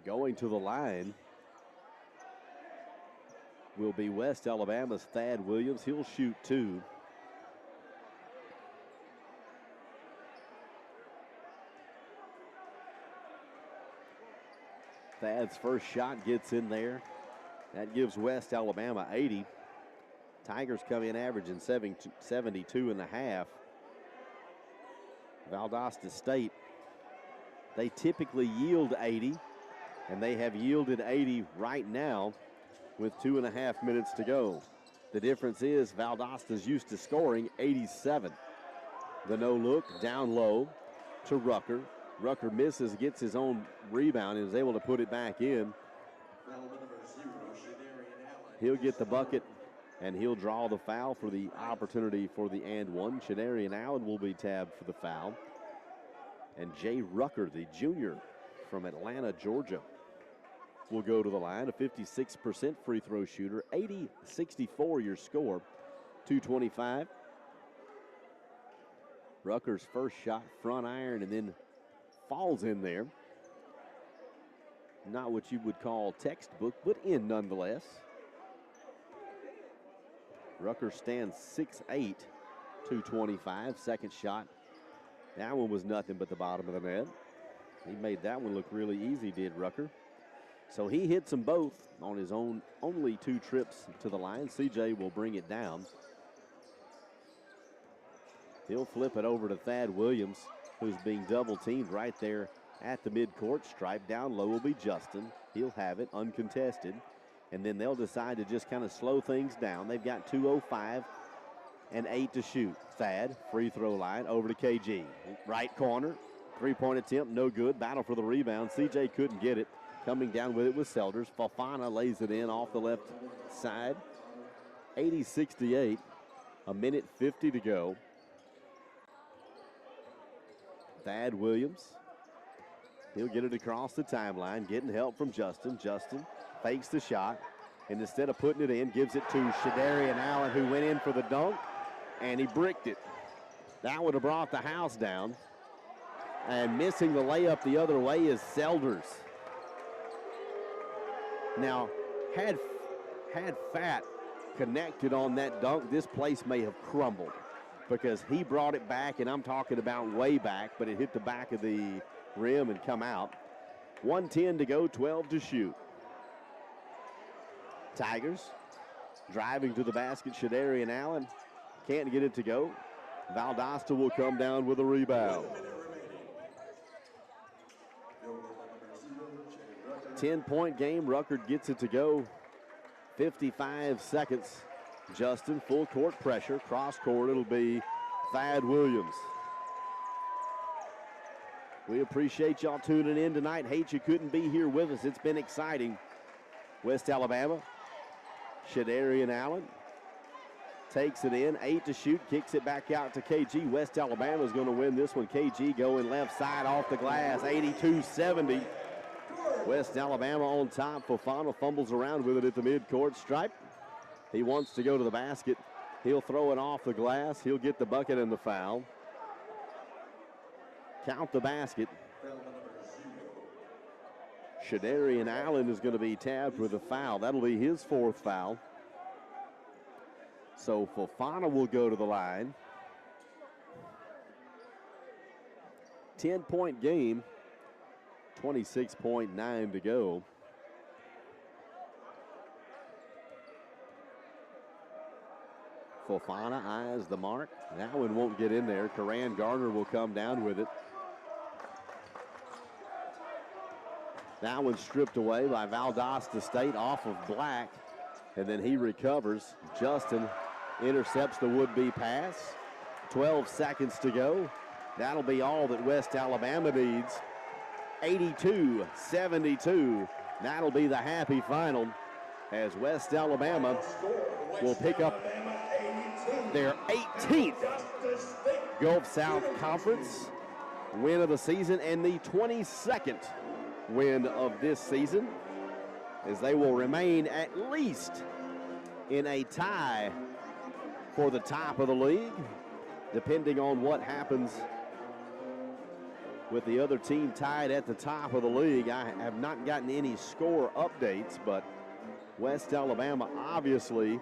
S1: Going to the line will be West Alabama's Thad Williams. He'll shoot two. Thad's first shot gets in there. That gives West Alabama 80. Tigers come in averaging 72 and a half. Valdosta State, they typically yield 80, and they have yielded 80 right now with 2.5 minutes to go. The difference is Valdosta's used to scoring 87. The no look down low to Rucker. Rucker misses, gets his own rebound, and is able to put it back in. He'll get the bucket, and he'll draw the foul for the opportunity for the and one. Shadarian Allen will be tabbed for the foul. And Jay Rucker, the junior from Atlanta, Georgia, will go to the line. A 56% free throw shooter. 80-64 your score. 2:25. Rucker's first shot, front iron, and then falls in there. Not what you would call textbook, but in nonetheless. Rucker stands 6'8", 225. Second shot. That one was nothing but the bottom of the net. He made that one look really easy, did Rucker. So he hits them both on his own only 2 trips to the line. CJ will bring it down. He'll flip it over to Thad Williams, who's being double teamed right there at the midcourt stripe. Down low will be Justin. He'll have it uncontested. And then they'll decide to just kind of slow things down. They've got 2:05 and 8 to shoot. Thad, free throw line, over to KG. Right corner, Three-point attempt, no good. Battle for the rebound. CJ couldn't get it. Coming down with it was Selders. Fofana lays it in off the left side. 80-68. A minute 50 to go. Thad Williams. He'll get it across the timeline, getting help from Justin. Justin fakes the shot, and instead of putting it in, gives it to Shadarian Allen, who went in for the dunk, and he bricked it. That would have brought the house down. And missing the layup the other way is Selders. Now, had Fat connected on that dunk, this place may have crumbled because he brought it back, and I'm talking about way back, but it hit the back of the rim and come out. 1:10 to go, 12 to shoot. Tigers driving to the basket. Shadarian Allen can't get it to go. Valdosta will come down with a rebound. 10-point game. Ruckert gets it to go. 55 seconds. Justin, full court pressure. Cross court, it'll be Thad Williams. We appreciate y'all tuning in tonight. Hate you couldn't be here with us. It's been exciting. West Alabama. Shadarian Allen takes it in. 8 to shoot. Kicks it back out to KG. West Alabama is going to win this one. KG going left side off the glass. 82-70. West Alabama on top. Fofana fumbles around with it at the midcourt stripe. He wants to go to the basket. He'll throw it off the glass. He'll get the bucket and the foul. Count the basket. Shadarian Allen is going to be tabbed with a foul. That'll be his fourth foul. So Fofana will go to the line. 10-point game. 26.9 to go. Fofana eyes the mark. That one won't get in there. Karan Garner will come down with it. That one stripped away by Valdosta State off of Black. And then he recovers. Justin intercepts the would-be pass. 12 seconds to go. That'll be all that West Alabama needs. 82-72. That'll be the happy final as West Alabama will pick up their 18th Gulf South Conference win of the season and the 22nd win of this season, as they will remain at least in a tie for the top of the league, depending on what happens with the other team tied at the top of the league. I have not gotten any score updates, but West Alabama obviously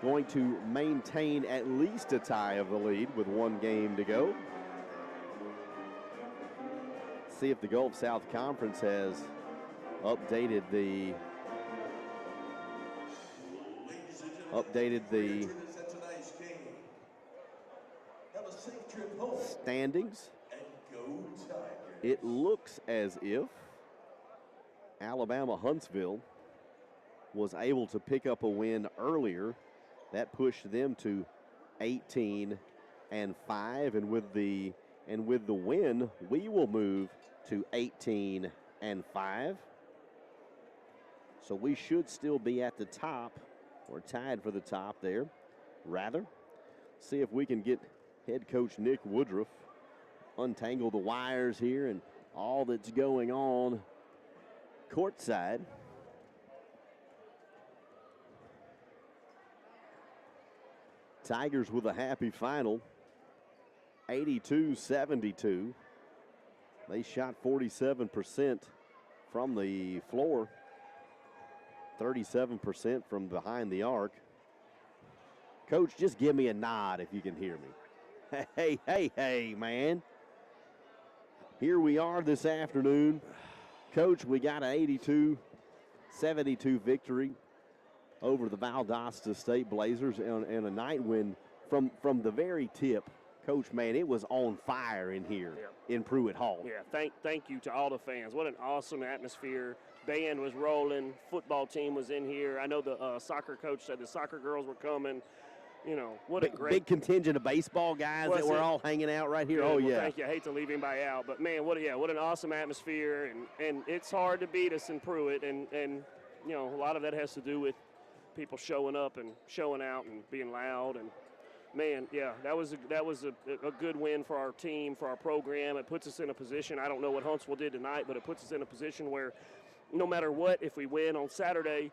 S1: going to maintain at least a tie of the lead with one game to go. See if the Gulf South Conference has updated the standings. It looks as if Alabama Huntsville was able to pick up a win earlier. That pushed them to 18-5, and with the win, we will move to 18-5. So we should still be at the top, or tied for the top there, rather. See if we can get head coach Nick Woodruff untangle the wires here and all that's going on courtside. Tigers with a happy final, 82-72. They shot 47% from the floor, 37% from behind the arc. Coach, just give me a nod if you can hear me. Hey, man. Here we are this afternoon. Coach, we got an 82-72 victory over the Valdosta State Blazers and a night when from the very tip, Coach, man, it was on fire in here in Pruitt Hall.
S7: Yeah, thank you to all the fans. What an awesome atmosphere. Band was rolling. Football team was in here. I know the soccer coach said the soccer girls were coming. what a great
S1: big contingent of baseball guys that were all hanging out right here.
S7: Good.
S1: Oh,
S7: Well,
S1: yeah.
S7: thank you. I hate to leave anybody out, but man, what an awesome atmosphere, and it's hard to beat us in Pruitt, and a lot of that has to do with people showing up and showing out and being loud, and man, yeah, that was a good win for our team, for our program. It puts us in a position. I don't know what Huntsville did tonight, but it puts us in a position where no matter what, if we win on Saturday,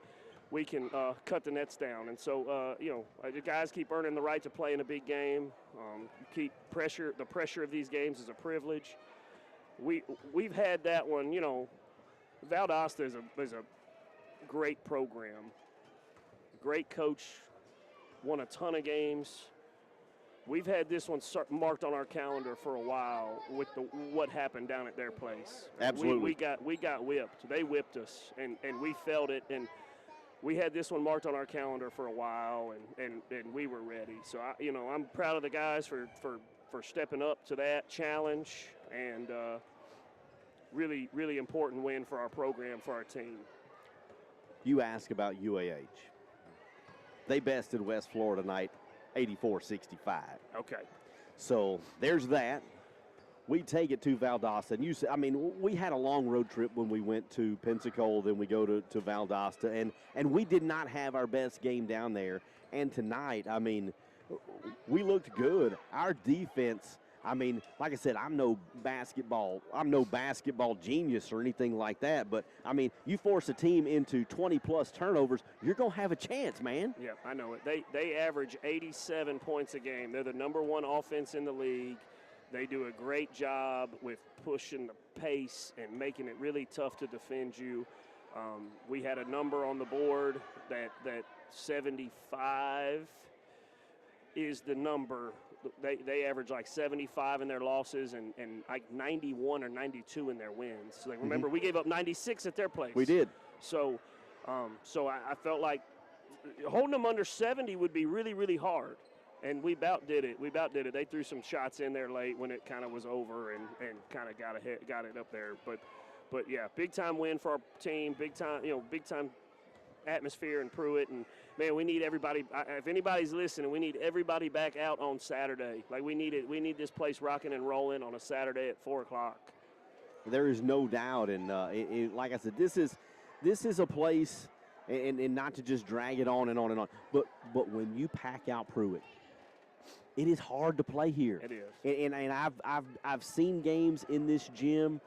S7: we can cut the nets down. And so, the guys keep earning the right to play in a big game. The pressure of these games is a privilege. We've had that one. Valdosta is a great program, great coach, won a ton of games. We've had this one marked on our calendar for a while with what happened down at their place.
S1: Absolutely.
S7: We got whipped. They whipped us, and we felt it. And we had this one marked on our calendar for a while, and we were ready. So I'm proud of the guys for stepping up to that challenge, and really, really important win for our program, for our team.
S1: You ask about UAH. They bested West Florida tonight, 84-65.
S7: Okay.
S1: So there's that. We take it to Valdosta. And we had a long road trip when we went to Pensacola, then we go to Valdosta, and we did not have our best game down there. And tonight, we looked good. Our defense, like I said, I'm no basketball genius or anything like that, but you force a team into 20-plus turnovers, you're going to have a chance, man.
S7: Yeah, I know it. They average 87 points a game. They're the number one offense in the league. They do a great job with pushing the pace and making it really tough to defend you. We had a number on the board that 75 is the number. They average like 75 in their losses and like 91 or 92 in their wins. So remember, we gave up 96 at their place.
S1: We did.
S7: So I felt like holding them under 70 would be really, really hard. And we about did it. They threw some shots in there late when it kind of was over and kind of got it up there. But yeah, big time win for our team. Big time atmosphere in Pruitt. And man, we need everybody. If anybody's listening, we need everybody back out on Saturday. Like we need this place rocking and rolling on a Saturday at 4:00.
S1: There is no doubt, and like I said, this is a place, and not to just drag it on and on and on, but when you pack out Pruitt, it is hard to play here.
S7: It is.
S1: And I've seen games in this gym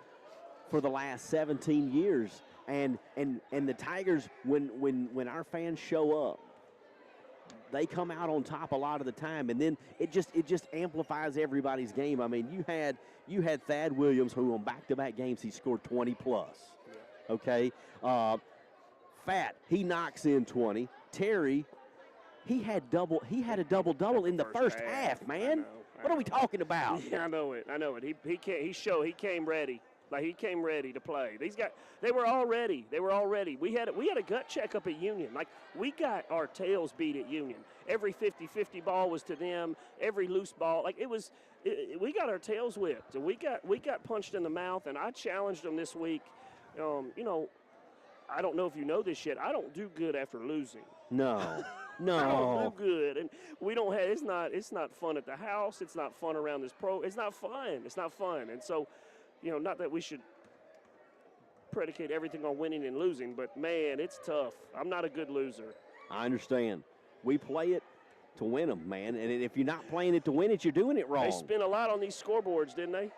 S1: for the last 17 years, and the Tigers, when our fans show up, they come out on top a lot of the time, and then it just amplifies everybody's game. You had Thad Williams, who on back-to-back games he scored 20 plus. Yeah. Okay, Fat, he knocks in 20. Terry, he had a double-double in the first half, man. What are we talking about?
S7: Yeah, I know it. He came ready. Like he came ready to play. These guys, they were all ready. We had a gut check up at Union. Like we got our tails beat at Union. Every 50-50 ball was to them. Every loose ball, we got our tails whipped, and we got punched in the mouth. And I challenged them this week. I don't know if you know this yet. I don't do good after losing.
S1: No.
S7: I don't do good, and we don't have. It's not fun at the house. It's not fun around this It's not fun. And so, not that we should predicate everything on winning and losing, but man, it's tough. I'm not a good loser.
S1: I understand. We play it to win them, man. And if you're not playing it to win it, you're doing it wrong.
S7: They spent a lot on these scoreboards, didn't they?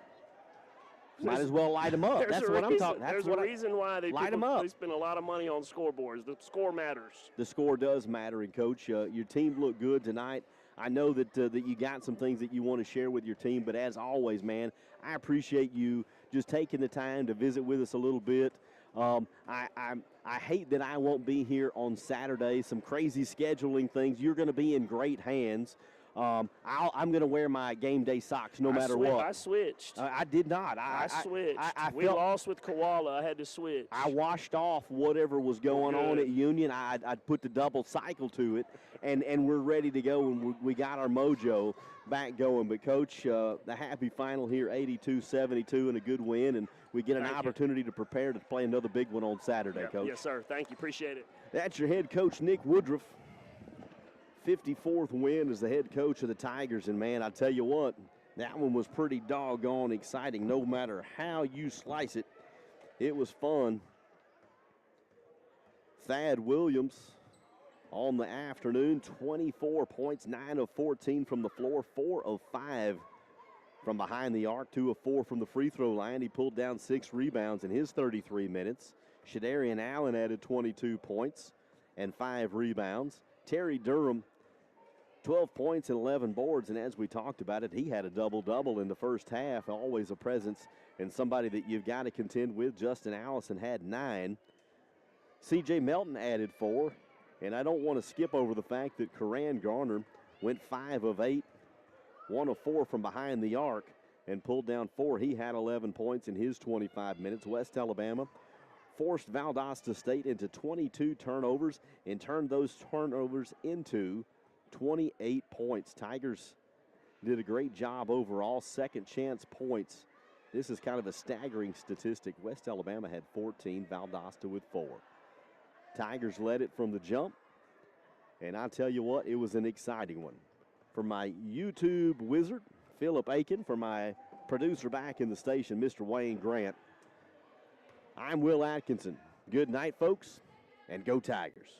S1: Might as well light them up. That's what I'm talking.
S7: There's a reason why they
S1: light them up.
S7: They spend a lot of money on scoreboards. The score matters.
S1: The score does matter, and Coach, your team looked good tonight. I know that you got some things that you want to share with your team, but as always, man, I appreciate you just taking the time to visit with us a little bit. I hate that I won't be here on Saturday. Some crazy scheduling things. You're going to be in great hands. I'm going to wear my game day socks no matter what.
S7: I switched.
S1: I did not.
S7: I switched. We lost with Koala. I had to switch.
S1: I washed off whatever was going on at Union. I put the double cycle to it, and we're ready to go, and we got our mojo back going. But, Coach, the happy final here, 82-72, and a good win, and we get an opportunity to prepare to play another big one on Saturday, Coach.
S7: Yes, sir. Thank you. Appreciate it.
S1: That's your head coach, Nick Woodruff. 54th win as the head coach of the Tigers. And, man, I tell you what, that one was pretty doggone exciting. No matter how you slice it, it was fun. Thad Williams on the afternoon, 24 points, 9 of 14 from the floor, 4 of 5 from behind the arc, 2 of 4 from the free throw line. He pulled down 6 rebounds in his 33 minutes. Shadarian Allen added 22 points and 5 rebounds. Terry Durham, 12 points and 11 boards, and as we talked about it, he had a double-double in the first half, always a presence and somebody that you've got to contend with. Justin Allison had 9. C.J. Melton added 4, and I don't want to skip over the fact that Coran Garner went 5 of 8, 1 of 4 from behind the arc, and pulled down 4. He had 11 points in his 25 minutes. West Alabama forced Valdosta State into 22 turnovers and turned those turnovers into 28 points. Tigers did a great job overall. Second chance points. This is kind of a staggering statistic. West Alabama had 14, Valdosta with 4. Tigers led it from the jump, and I tell you what, it was an exciting one. For my YouTube wizard, Philip Aiken, for my producer back in the station, Mr. Wayne Grant, I'm Will Atkinson. Good night, folks, and go Tigers.